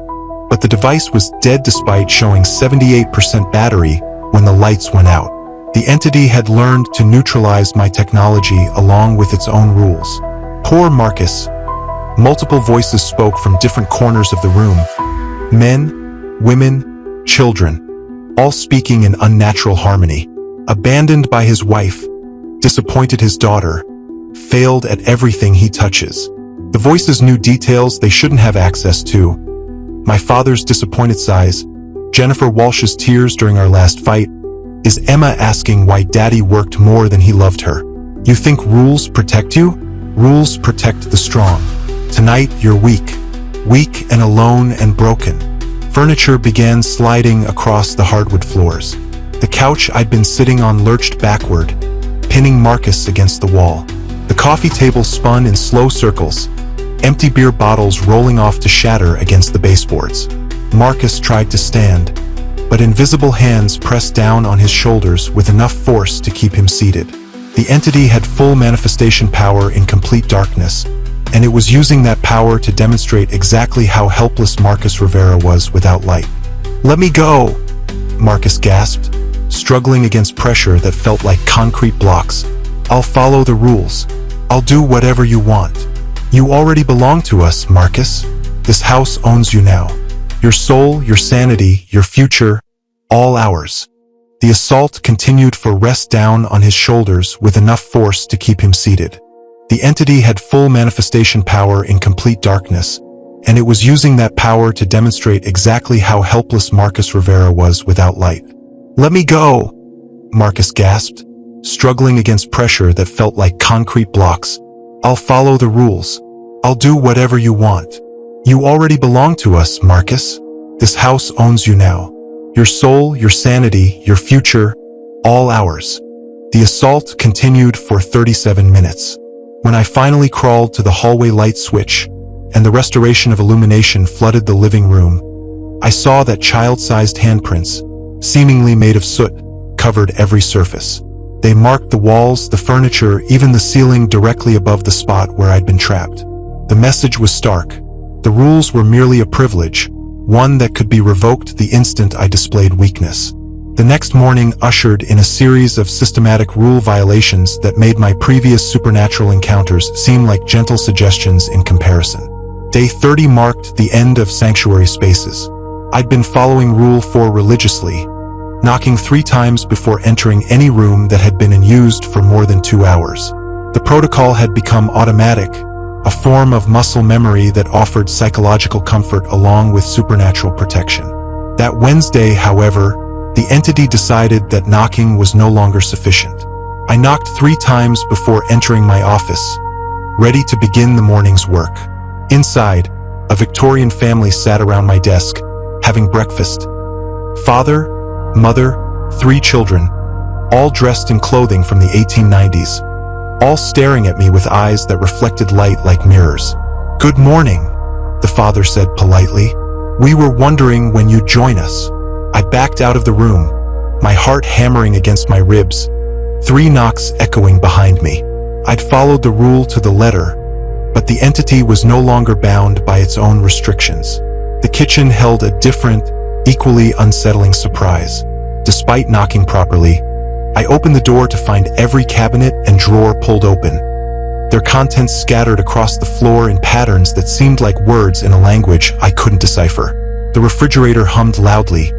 but the device was dead despite showing 78% battery when the lights went out. The entity had learned to neutralize my technology along with its own rules. Poor Marcus. Multiple voices spoke from different corners of the room. Men, women, children, all speaking in unnatural harmony. Abandoned by his wife, disappointed his daughter, failed at everything he touches. The voices knew details they shouldn't have access to. My father's disappointed sighs, Jennifer Walsh's tears during our last fight, is Emma asking why Daddy worked more than he loved her. You think rules protect you? Rules protect the strong. Tonight you're weak. Weak and alone and broken. Furniture began sliding across the hardwood floors. The couch I'd been sitting on lurched backward, pinning Marcus against the wall. The coffee table spun in slow circles, empty beer bottles rolling off to shatter against the baseboards. Marcus tried to stand, but invisible hands pressed down on his shoulders with enough force to keep him seated. The entity had full manifestation power in complete darkness, and it was using that power to demonstrate exactly how helpless Marcus Rivera was without light. "Let me go," Marcus gasped, struggling against pressure that felt like concrete blocks. "I'll follow the rules. I'll do whatever you want. You already belong to us, Marcus. This house owns you now. Your soul, your sanity, your future, all ours." The assault continued for rest down on his shoulders with enough force to keep him seated. The entity had full manifestation power in complete darkness, and it was using that power to demonstrate exactly how helpless Marcus Rivera was without light. "Let me go," Marcus gasped, struggling against pressure that felt like concrete blocks. "I'll follow the rules. I'll do whatever you want. You already belong to us, Marcus. This house owns you now. Your soul, your sanity, your future, all ours." The assault continued for 37 minutes. When I finally crawled to the hallway light switch, and the restoration of illumination flooded the living room, I saw that child-sized handprints, seemingly made of soot, covered every surface. They marked the walls, the furniture, even the ceiling directly above the spot where I'd been trapped. The message was stark. The rules were merely a privilege, one that could be revoked the instant I displayed weakness. The next morning ushered in a series of systematic rule violations that made my previous supernatural encounters seem like gentle suggestions in comparison. Day 30 marked the end of sanctuary spaces. I'd been following Rule 4 religiously, knocking 3 times before entering any room that had been unused for more than 2 hours. The protocol had become automatic, a form of muscle memory that offered psychological comfort along with supernatural protection. That Wednesday, however, the entity decided that knocking was no longer sufficient. I knocked 3 times before entering my office, ready to begin the morning's work. Inside, a Victorian family sat around my desk, having breakfast. Father, mother, 3 children, all dressed in clothing from the 1890s, all staring at me with eyes that reflected light like mirrors. "Good morning," the father said politely. "We were wondering when you'd join us." I backed out of the room, my heart hammering against my ribs, 3 knocks echoing behind me. I'd followed the rule to the letter, but the entity was no longer bound by its own restrictions. The kitchen held a different, equally unsettling surprise. Despite knocking properly, I opened the door to find every cabinet and drawer pulled open, their contents scattered across the floor in patterns that seemed like words in a language I couldn't decipher. The refrigerator hummed loudly,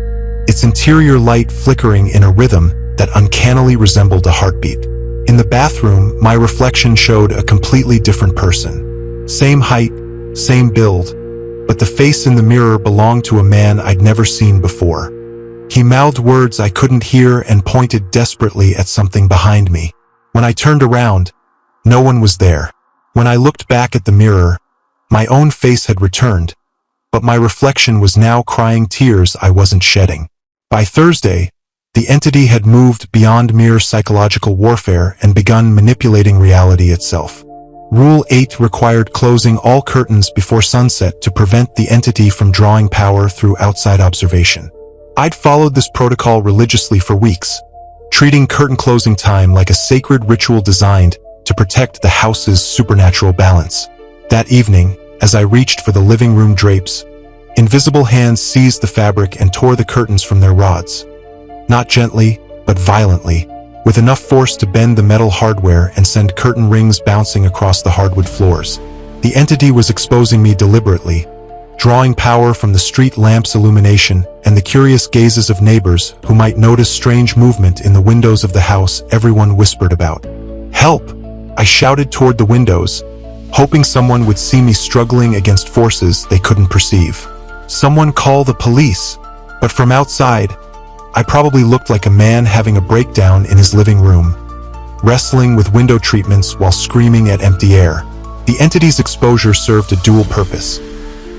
its interior light flickering in a rhythm that uncannily resembled a heartbeat. In the bathroom, my reflection showed a completely different person. Same height, same build, but the face in the mirror belonged to a man I'd never seen before. He mouthed words I couldn't hear and pointed desperately at something behind me. When I turned around, no one was there. When I looked back at the mirror, my own face had returned, but my reflection was now crying tears I wasn't shedding. By Thursday, the entity had moved beyond mere psychological warfare and begun manipulating reality itself. Rule 8 required closing all curtains before sunset to prevent the entity from drawing power through outside observation. I'd followed this protocol religiously for weeks, treating curtain closing time like a sacred ritual designed to protect the house's supernatural balance. That evening, as I reached for the living room drapes, invisible hands seized the fabric and tore the curtains from their rods. Not gently, but violently, with enough force to bend the metal hardware and send curtain rings bouncing across the hardwood floors. The entity was exposing me deliberately, drawing power from the street lamp's illumination and the curious gazes of neighbors who might notice strange movement in the windows of the house everyone whispered about. "Help!" I shouted toward the windows, hoping someone would see me struggling against forces they couldn't perceive. "Someone call the police!" But from outside, I probably looked like a man having a breakdown in his living room, wrestling with window treatments while screaming at empty air. The entity's exposure served a dual purpose,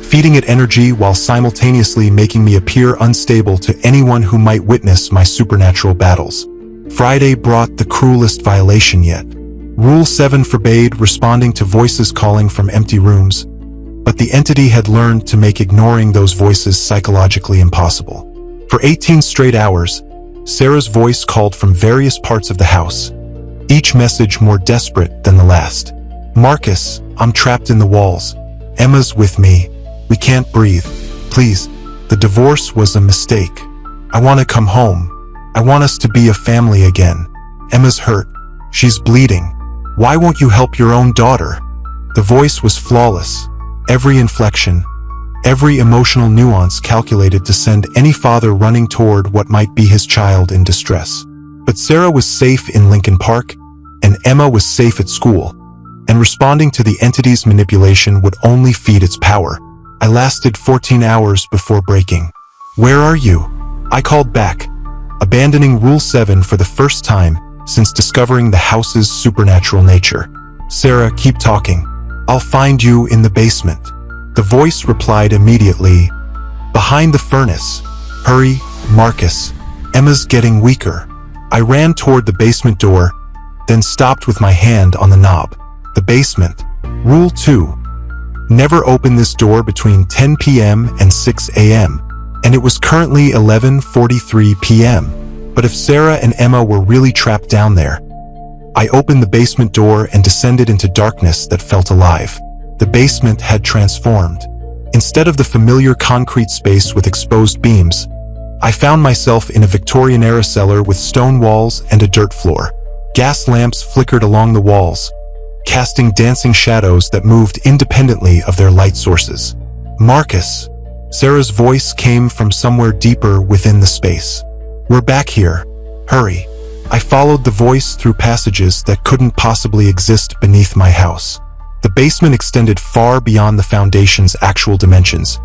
feeding it energy while simultaneously making me appear unstable to anyone who might witness my supernatural battles. Friday brought the cruelest violation yet. Rule 7 forbade responding to voices calling from empty rooms, but the entity had learned to make ignoring those voices psychologically impossible. For 18 straight hours, Sarah's voice called from various parts of the house, each message more desperate than the last. "Marcus, I'm trapped in the walls. Emma's with me. We can't breathe. Please, the divorce was a mistake. I want to come home. I want us to be a family again. Emma's hurt. She's bleeding. Why won't you help your own daughter?" The voice was flawless, every inflection, every emotional nuance calculated to send any father running toward what might be his child in distress. But Sarah was safe in Lincoln Park, and Emma was safe at school, and responding to the entity's manipulation would only feed its power. I lasted 14 hours before breaking. "Where are you?" I called back, abandoning Rule 7 for the first time since discovering the house's supernatural nature. "Sarah, keep talking. I'll find you in the basement." The voice replied immediately, "Behind the furnace. Hurry, Marcus. Emma's getting weaker." I ran toward the basement door, then stopped with my hand on the knob. The basement. Rule 2. Never open this door between 10 p.m. and 6 a.m. And it was currently 11:43 p.m. But if Sarah and Emma were really trapped down there, I opened the basement door and descended into darkness that felt alive. The basement had transformed. Instead of the familiar concrete space with exposed beams, I found myself in a Victorian-era cellar with stone walls and a dirt floor. Gas lamps flickered along the walls, casting dancing shadows that moved independently of their light sources. "Marcus." Sarah's voice came from somewhere deeper within the space. "We're back here. Hurry." I followed the voice through passages that couldn't possibly exist beneath my house. The basement extended far beyond the foundation's actual dimensions,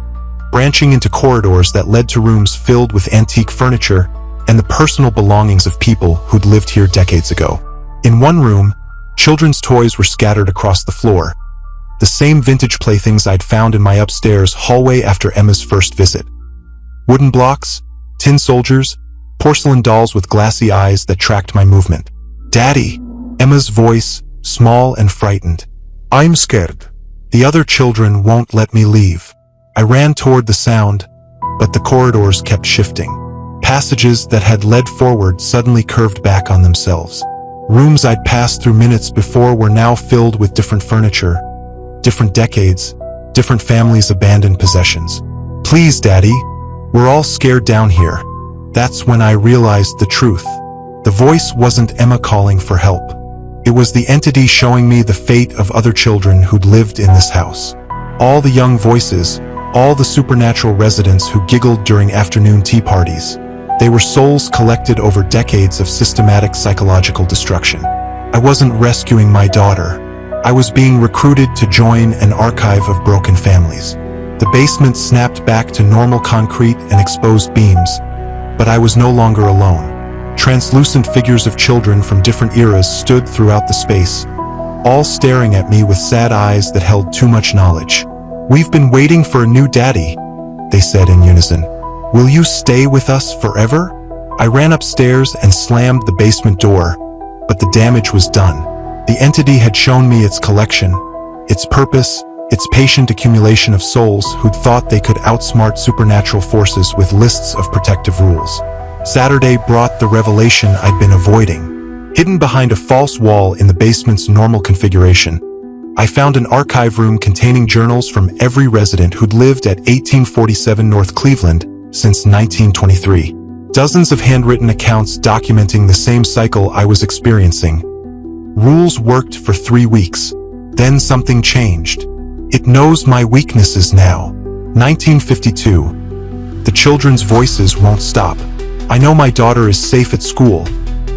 branching into corridors that led to rooms filled with antique furniture, and the personal belongings of people who'd lived here decades ago. In one room, children's toys were scattered across the floor, the same vintage playthings I'd found in my upstairs hallway after Emma's first visit. Wooden blocks, tin soldiers, porcelain dolls with glassy eyes that tracked my movement. "Daddy!" Emma's voice, small and frightened. "I'm scared. The other children won't let me leave." I ran toward the sound, but the corridors kept shifting. Passages that had led forward suddenly curved back on themselves. Rooms I'd passed through minutes before were now filled with different furniture, different decades, different families' abandoned possessions. "Please, Daddy, we're all scared down here." That's when I realized the truth. The voice wasn't Emma calling for help. It was the entity showing me the fate of other children who'd lived in this house. All the young voices, all the supernatural residents who giggled during afternoon tea parties. They were souls collected over decades of systematic psychological destruction. I wasn't rescuing my daughter. I was being recruited to join an archive of broken families. The basement snapped back to normal concrete and exposed beams, but I was no longer alone. Translucent figures of children from different eras stood throughout the space, all staring at me with sad eyes that held too much knowledge. "We've been waiting for a new daddy," they said in unison. "Will you stay with us forever?" I ran upstairs and slammed the basement door, but the damage was done. The entity had shown me its collection, its purpose, its patient accumulation of souls who'd thought they could outsmart supernatural forces with lists of protective rules. Saturday brought the revelation I'd been avoiding. Hidden behind a false wall in the basement's normal configuration, I found an archive room containing journals from every resident who'd lived at 1847 North Cleveland since 1923. Dozens of handwritten accounts documenting the same cycle I was experiencing. Rules worked for 3 weeks. Then something changed. It knows my weaknesses now. 1952. The children's voices won't stop. I know my daughter is safe at school,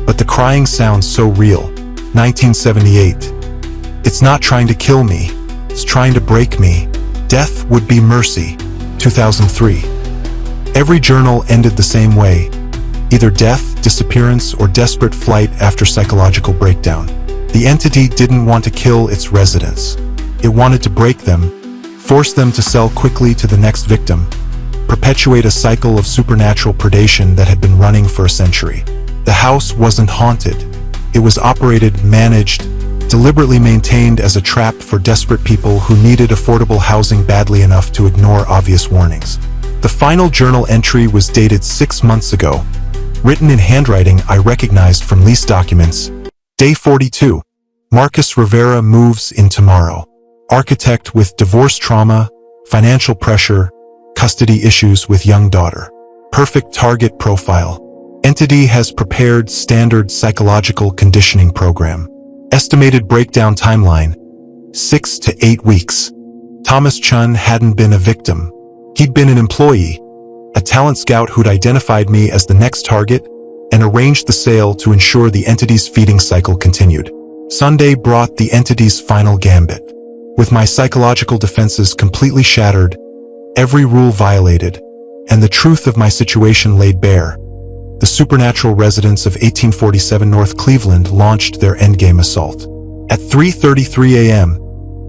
but the crying sounds so real. 1978. It's not trying to kill me. It's trying to break me. Death would be mercy. 2003. Every journal ended the same way. Either death, disappearance, or desperate flight after psychological breakdown. The entity didn't want to kill its residents. It wanted to break them, force them to sell quickly to the next victim, perpetuate a cycle of supernatural predation that had been running for a century. The house wasn't haunted. It was operated, managed, deliberately maintained as a trap for desperate people who needed affordable housing badly enough to ignore obvious warnings. The final journal entry was dated 6 months ago, written in handwriting I recognized from lease documents. Day 42. Marcus Rivera moves in tomorrow. Architect with divorce trauma, financial pressure, custody issues with young daughter. Perfect target profile. Entity has prepared standard psychological conditioning program. Estimated breakdown timeline, 6 to 8 weeks. Thomas Chun hadn't been a victim. He'd been an employee, a talent scout who'd identified me as the next target and arranged the sale to ensure the entity's feeding cycle continued. Sunday brought the entity's final gambit. With my psychological defenses completely shattered, every rule violated, and the truth of my situation laid bare, the supernatural residents of 1847 North Cleveland launched their endgame assault. At 3:33 a.m.,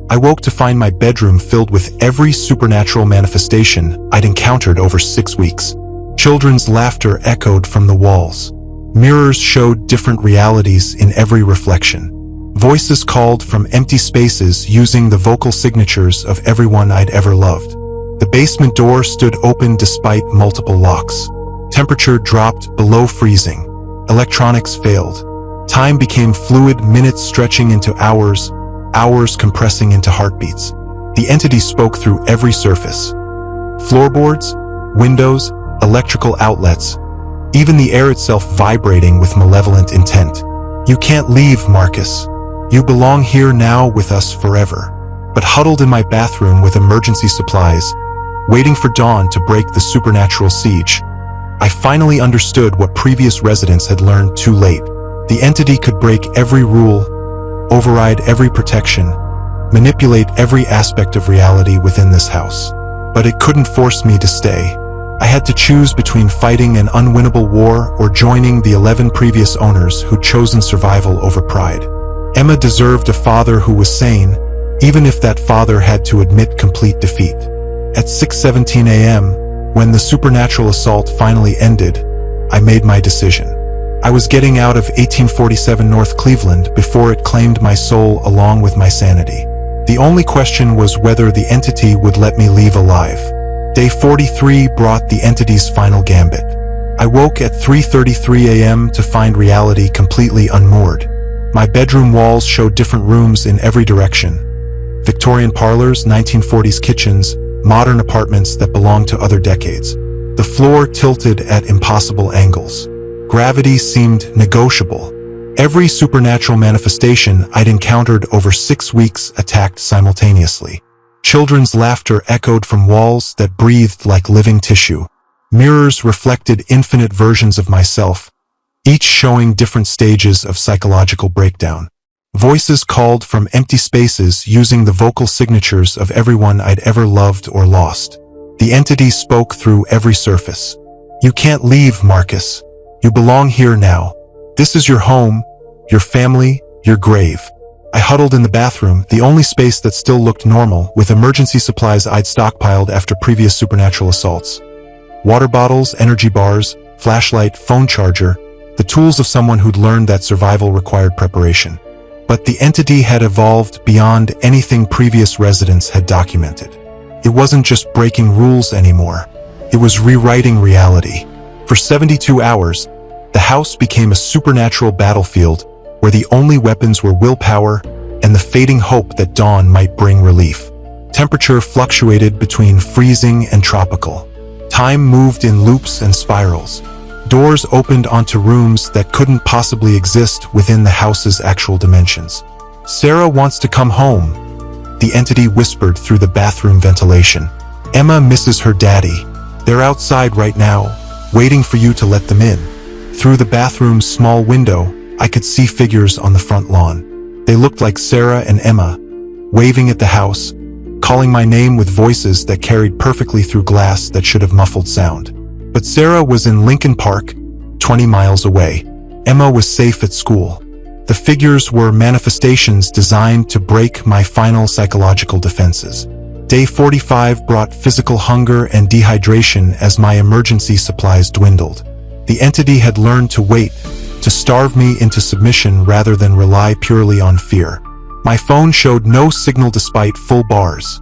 I woke to find my bedroom filled with every supernatural manifestation I'd encountered over 6 weeks. Children's laughter echoed from the walls. Mirrors showed different realities in every reflection. Voices called from empty spaces using the vocal signatures of everyone I'd ever loved. The basement door stood open despite multiple locks. Temperature dropped below freezing. Electronics failed. Time became fluid, minutes stretching into hours, hours compressing into heartbeats. The entity spoke through every surface. Floorboards, windows, electrical outlets, even the air itself vibrating with malevolent intent. "You can't leave, Marcus. You belong here now with us forever." But huddled in my bathroom with emergency supplies, waiting for dawn to break the supernatural siege, I finally understood what previous residents had learned too late. The entity could break every rule, override every protection, manipulate every aspect of reality within this house. But it couldn't force me to stay. I had to choose between fighting an unwinnable war or joining the 11 previous owners who'd chosen survival over pride. Emma deserved a father who was sane, even if that father had to admit complete defeat. At 6:17 a.m., when the supernatural assault finally ended, I made my decision. I was getting out of 1847 North Cleveland before it claimed my soul along with my sanity. The only question was whether the entity would let me leave alive. Day 43 brought the entity's final gambit. I woke at 3:33 a.m. to find reality completely unmoored. My bedroom walls showed different rooms in every direction. Victorian parlors, 1940s kitchens, modern apartments that belonged to other decades. The floor tilted at impossible angles. Gravity seemed negotiable. Every supernatural manifestation I'd encountered over 6 weeks attacked simultaneously. Children's laughter echoed from walls that breathed like living tissue. Mirrors reflected infinite versions of myself, each showing different stages of psychological breakdown. Voices called from empty spaces using the vocal signatures of everyone I'd ever loved or lost. The entity spoke through every surface. "You can't leave, Marcus. You belong here now. This is your home, your family, your grave." I huddled in the bathroom, the only space that still looked normal, with emergency supplies I'd stockpiled after previous supernatural assaults. Water bottles, energy bars, flashlight, phone charger, the tools of someone who'd learned that survival required preparation. But the entity had evolved beyond anything previous residents had documented. It wasn't just breaking rules anymore. It was rewriting reality. For 72 hours, the house became a supernatural battlefield where the only weapons were willpower and the fading hope that dawn might bring relief. Temperature fluctuated between freezing and tropical. Time moved in loops and spirals. Doors opened onto rooms that couldn't possibly exist within the house's actual dimensions. "Sarah wants to come home," the entity whispered through the bathroom ventilation. "Emma misses her daddy. They're outside right now, waiting for you to let them in." Through the bathroom's small window, I could see figures on the front lawn. They looked like Sarah and Emma, waving at the house, calling my name with voices that carried perfectly through glass that should have muffled sound. But Sarah was in Lincoln Park, 20 miles away. Emma was safe at school. The figures were manifestations designed to break my final psychological defenses. Day 45 brought physical hunger and dehydration as my emergency supplies dwindled. The entity had learned to wait, to starve me into submission rather than rely purely on fear. My phone showed no signal despite full bars.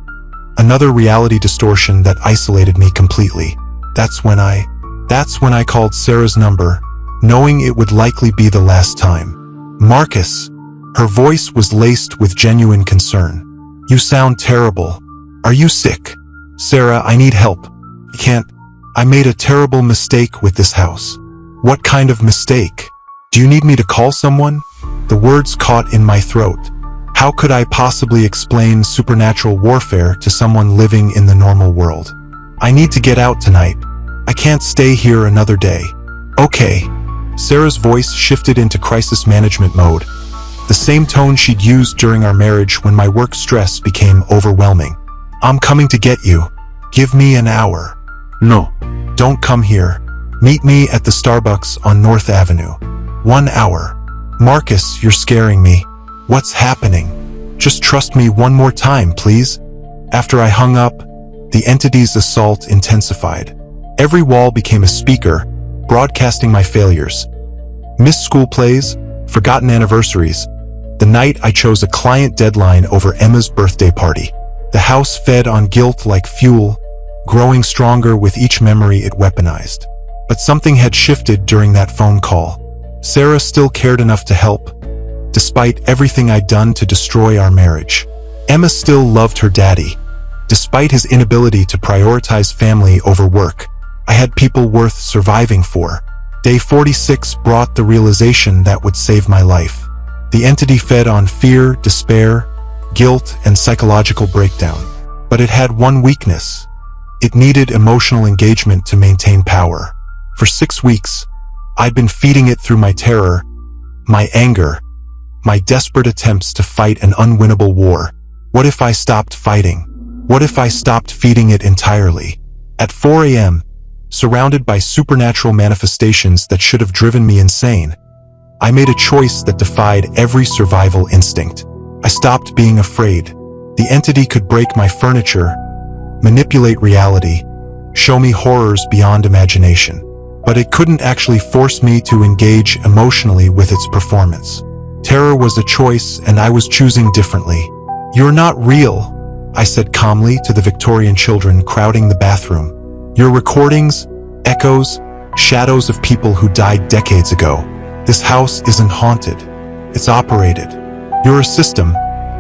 Another reality distortion that isolated me completely. That's when I called Sarah's number, knowing it would likely be the last time. "Marcus." Her voice was laced with genuine concern. "You sound terrible. Are you sick?" "Sarah, I need help. I made a terrible mistake with this house." "What kind of mistake? Do you need me to call someone?" The words caught in my throat. How could I possibly explain supernatural warfare to someone living in the normal world? "I need to get out tonight. I can't stay here another day." "Okay." Sarah's voice shifted into crisis management mode, the same tone she'd used during our marriage when my work stress became overwhelming. "I'm coming to get you. Give me an hour." No. "Don't come here. Meet me at the Starbucks on North Avenue. 1 hour. "Marcus, you're scaring me. What's happening? Just trust me one more time, please." After I hung up, the entity's assault intensified. Every wall became a speaker, broadcasting my failures. Missed school plays, forgotten anniversaries. The night I chose a client deadline over Emma's birthday party. The house fed on guilt like fuel, growing stronger with each memory it weaponized. But something had shifted during that phone call. Sarah still cared enough to help, despite everything I'd done to destroy our marriage. Emma still loved her daddy, despite his inability to prioritize family over work. I had people worth surviving for. Day 46 brought the realization that would save my life. The entity fed on fear, despair, guilt, and psychological breakdown. But it had one weakness. It needed emotional engagement to maintain power. For 6 weeks, I'd been feeding it through my terror, my anger, my desperate attempts to fight an unwinnable war. What if I stopped fighting? What if I stopped feeding it entirely? At 4 a.m., surrounded by supernatural manifestations that should have driven me insane. I made a choice that defied every survival instinct. I stopped being afraid. The entity could break my furniture, manipulate reality, show me horrors beyond imagination. But it couldn't actually force me to engage emotionally with its performance. Terror was a choice, and I was choosing differently. "You're not real," I said calmly to the Victorian children crowding the bathroom. "Your recordings, echoes, shadows of people who died decades ago. This house isn't haunted. It's operated. You're a system,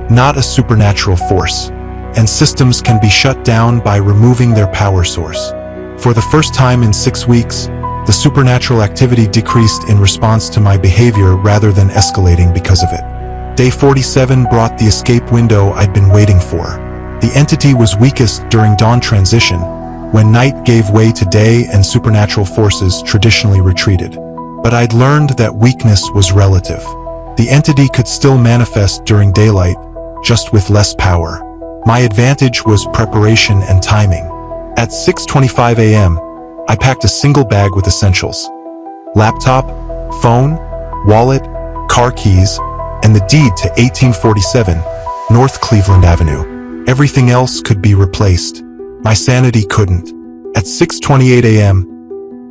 not a supernatural force. And systems can be shut down by removing their power source." For the first time in 6 weeks, the supernatural activity decreased in response to my behavior rather than escalating because of it. Day 47 brought the escape window I'd been waiting for. The entity was weakest during dawn transition, when night gave way to day and supernatural forces traditionally retreated. But I'd learned that weakness was relative. The entity could still manifest during daylight, just with less power. My advantage was preparation and timing. At 6:25 a.m., I packed a single bag with essentials: laptop, phone, wallet, car keys, and the deed to 1847 North Cleveland Avenue. Everything else could be replaced. My sanity couldn't. At 6:28 a.m.,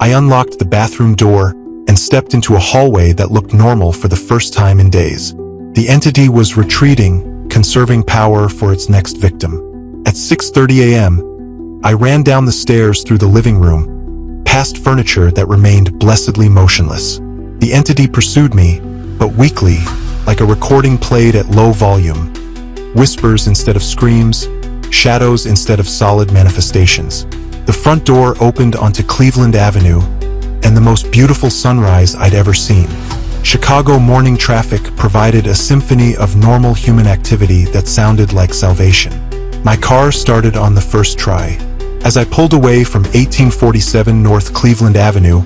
I unlocked the bathroom door and stepped into a hallway that looked normal for the first time in days. The entity was retreating, conserving power for its next victim. At 6:30 a.m., I ran down the stairs through the living room, past furniture that remained blessedly motionless. The entity pursued me, but weakly, like a recording played at low volume. Whispers instead of screams, shadows instead of solid manifestations. The front door opened onto Cleveland Avenue, and the most beautiful sunrise I'd ever seen. Chicago morning traffic provided a symphony of normal human activity that sounded like salvation. My car started on the first try. As I pulled away from 1847 North Cleveland Avenue,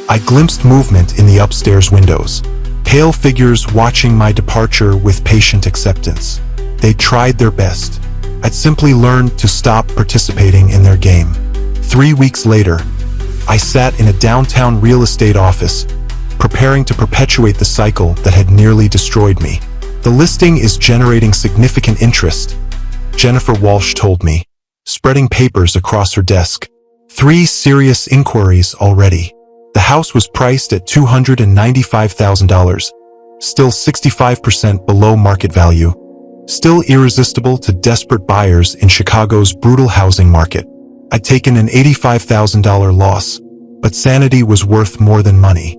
I glimpsed movement in the upstairs windows. Pale figures watching my departure with patient acceptance. They tried their best. I'd simply learned to stop participating in their game. 3 weeks later, I sat in a downtown real estate office, preparing to perpetuate the cycle that had nearly destroyed me. "The listing is generating significant interest," Jennifer Walsh told me, spreading papers across her desk. 3 serious inquiries already. The house was priced at $295,000, still 65% below market value, still irresistible to desperate buyers in Chicago's brutal housing market. I'd taken an $85,000 loss, but sanity was worth more than money.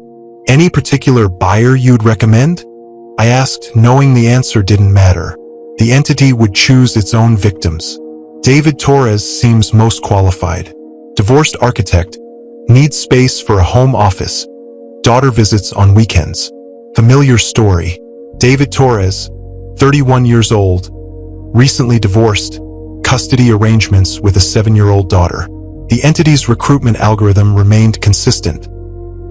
"Any particular buyer you'd recommend?" I asked, knowing the answer didn't matter. The entity would choose its own victims. "David Torres seems most qualified. Divorced architect, needs space for a home office. Daughter visits on weekends." Familiar story. David Torres, 31 years old, recently divorced, custody arrangements with a 7-year-old daughter. The entity's recruitment algorithm remained consistent.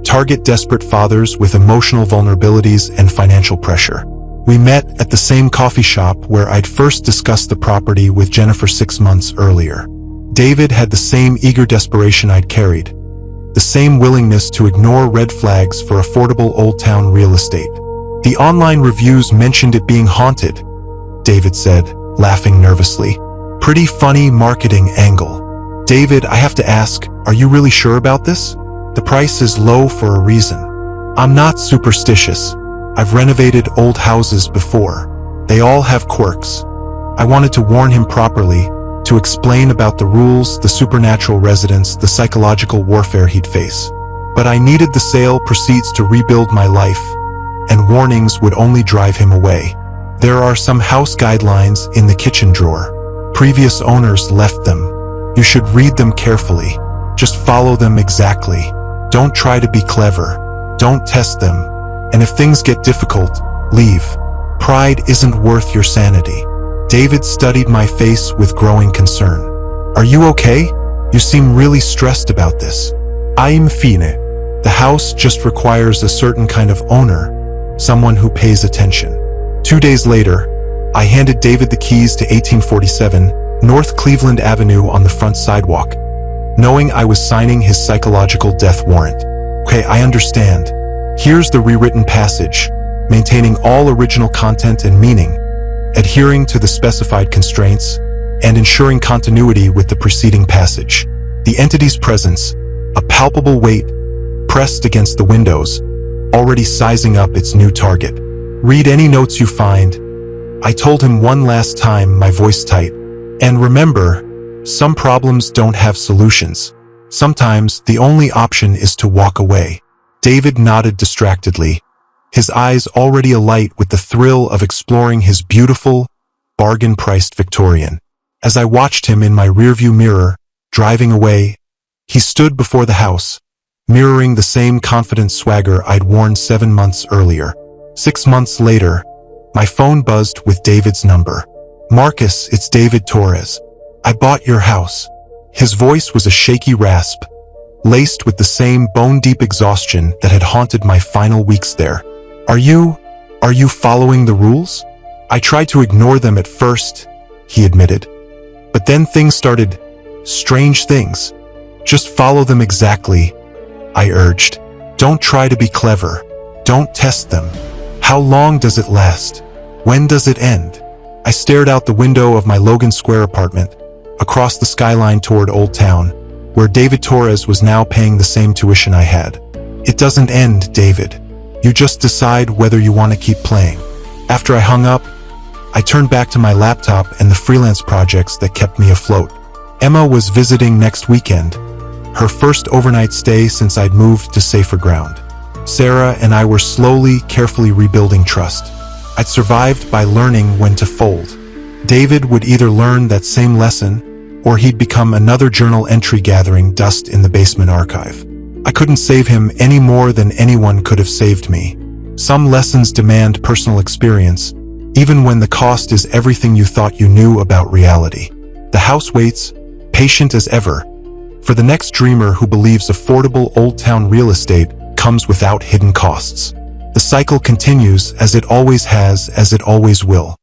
Target desperate fathers with emotional vulnerabilities and financial pressure. We met at the same coffee shop where I'd first discussed the property with Jennifer 6 months earlier. David had the same eager desperation I'd carried, the same willingness to ignore red flags for affordable Old Town real estate. "The online reviews mentioned it being haunted," David said, laughing nervously. "Pretty funny marketing angle." "David, I have to ask, are you really sure about this? The price is low for a reason." "I'm not superstitious. I've renovated old houses before. They all have quirks." I wanted to warn him properly, to explain about the rules, the supernatural residents, the psychological warfare he'd face. But I needed the sale proceeds to rebuild my life, and warnings would only drive him away. "There are some house guidelines in the kitchen drawer. Previous owners left them. You should read them carefully. Just follow them exactly. Don't try to be clever. Don't test them. And if things get difficult, leave. Pride isn't worth your sanity." David studied my face with growing concern. "Are you okay? You seem really stressed about this." "I'm fine. The house just requires a certain kind of owner, someone who pays attention." 2 days later, I handed David the keys to 1847 North Cleveland Avenue on the front sidewalk. knowing I was signing his psychological death warrant. Okay, I understand. Here's the rewritten passage, maintaining all original content and meaning, adhering to the specified constraints, and ensuring continuity with the preceding passage. The entity's presence, a palpable weight, pressed against the windows, already sizing up its new target. Read any notes you find. I told him one last time, my voice tight. And remember, some problems don't have solutions. Sometimes the only option is to walk away. David nodded distractedly, his eyes already alight with the thrill of exploring his beautiful, bargain-priced Victorian. As I watched him in my rearview mirror, driving away, he stood before the house, mirroring the same confident swagger I'd worn 7 months earlier. 6 months later, my phone buzzed with David's number. "Marcus, it's David Torres. I bought your house." His voice was a shaky rasp, laced with the same bone-deep exhaustion that had haunted my final weeks there. Are you following the rules?" "I tried to ignore them at first," he admitted. "But then things started, strange things. Just follow them exactly," I urged. "Don't try to be clever. Don't test them. How long does it last? When does it end?" I stared out the window of my Logan Square apartment, across the skyline toward Old Town, where David Torres was now paying the same tuition I had. "It doesn't end, David. You just decide whether you want to keep playing." After I hung up, I turned back to my laptop and the freelance projects that kept me afloat. Emma was visiting next weekend, her first overnight stay since I'd moved to safer ground. Sarah and I were slowly, carefully rebuilding trust. I'd survived by learning when to fold. David would either learn that same lesson, or he'd become another journal entry gathering dust in the basement archive. I couldn't save him any more than anyone could have saved me. Some lessons demand personal experience, even when the cost is everything you thought you knew about reality. The house waits, patient as ever, for the next dreamer who believes affordable Old Town real estate comes without hidden costs. The cycle continues as it always has, as it always will.